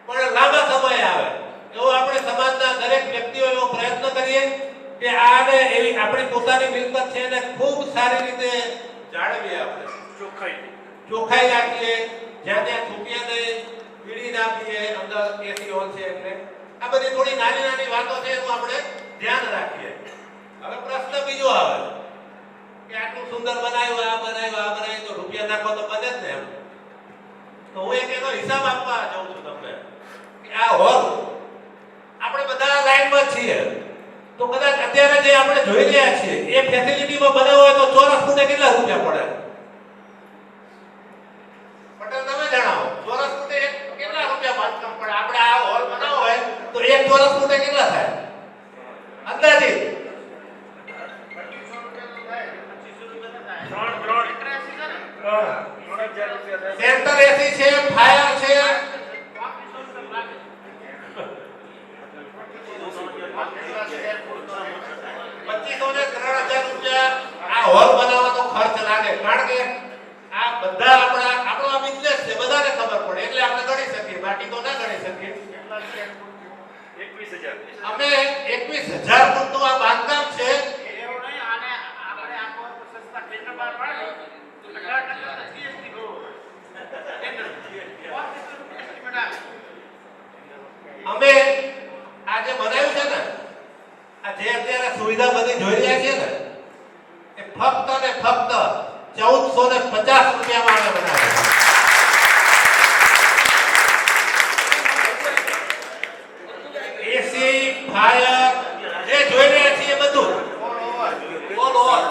પણ લાંબા સમય આવે એવો આપણે સમાજના દરેક વ્યક્તિઓ એવો પ્રયત્ન કરીએ કે આને એવી આપણી પોતાની મિલકત છે એને ખૂબ સારી રીતે જાળવીએ. આપણે ચોખ્ખાઈ રાખીએ, જ્યાં ત્યાં થૂકીએ નહીં, પીડી ના પીએ, અંદર એસી હોલ છે એટલે આ બધી થોડી નાની નાની વાતો છે એનું આપણે ધ્યાન રાખીએ. હવે પ્રશ્ન બીજો આવે કે આટલું સુંદર બનાવ્યું, આ બનાવ્યું તો રૂપિયા નાખો તો બને જ ને એમ. તો હું એક એનો હિસાબ આપવા જાઉં છું તમને કે આ હોલ આપણે બધા લાઈનમાં છીએ તો કદાચ અત્યારે જે આપણે જોઈ રહ્યા છીએ એ ફેસિલિટીમાં બનાવવો હોય તો ચોરસ ફૂટે કેટલા રૂપિયા પડે? પટેલ તમે જણાવો, ચોરસ ફૂટે કેટલા રૂપિયા બાંધકામ પડે? આપણે આ હોલ બનાવવો હોય તો એક ચોરસ ફૂટે કેટલા થાય અંદાજિત? સેન્ટર એસી છે, ફાયર છે, 2500 ને 3000 રૂપિયા આ હોલ બનાવવાનો ખર્ચ લાગે. કારણ કે આ બધા આપણો આ બિઝનેસ છે, બધાને ખબર પડે એટલે આપણે ગણી શકીએ, બાકી તો ના ગણી શકીએ. 21000 અમે 21000 ફૂટનું આ બાંધકામ છે. અમે આ જે બનાવ્યું છે ને, આ જે અત્યારે સુવિધા બધી જોઈ રહ્યા છે ને, એ ફક્ત ને ફક્ત 1450 રૂપિયામાં અમે બનાવ્યું. એસી, ફાયર જે જોઈ રહ્યા છીએ બધું ઓલ ઓવર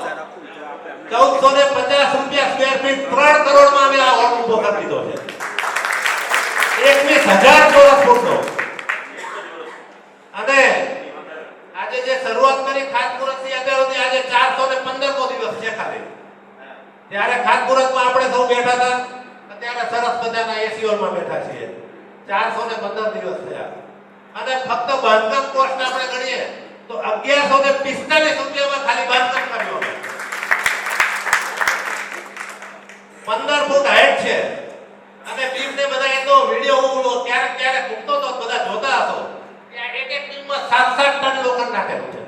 1450 રૂપિયા સ્ક્વેર ફીટ, 3 કરોડમાં અમે આ હોલ ઉભો કરી દીધો છે. 21000 ચોરસ ફૂટનો. અને આજે જે શરૂઆત કરી ખાતમુહૂર્તથી અત્યાર સુધી આજે 415મો દિવસ છે ખાલી. ત્યારે ખાતમુહૂર્તમાં આપણે સૌ બેઠા હતા, અત્યારે સરસ મજાના એસી હોલમાં બેઠા છીએ. 415 દિવસ થયા અને ફક્ત બાંધકામ કોસ્ટ આપણે ગણીએ તો 1145 રૂપિયામાં ખાલી બાંધકામ કર્યું. 15 ફૂટ હાઈટ છે અને બીમ ને બધા એ તો વિડિયો હું ક્યારેક મૂકતો તો બધા જોતા હશો કે એક બીમમાં 7-7 ટન લોખંડ નાખેલું છે.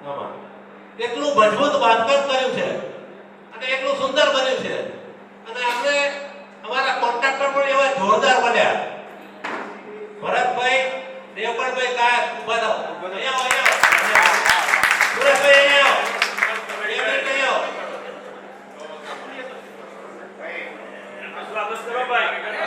આમાં એટલું મજબૂત બાંધકામ કર્યું છે અને એટલું સુંદર બન્યું છે. અને આપણે અમારા કોન્ટ્રાક્ટર પણ એવા જોરદાર બન્યા. ભરતભાઈ, દેવગણભાઈ કાયક ઉભા થાઓ. અહીંયા સુરેશભાઈ અહીંયા આવો. દેવગણભાઈ આવો. સ્વાગત કરો ભાઈ.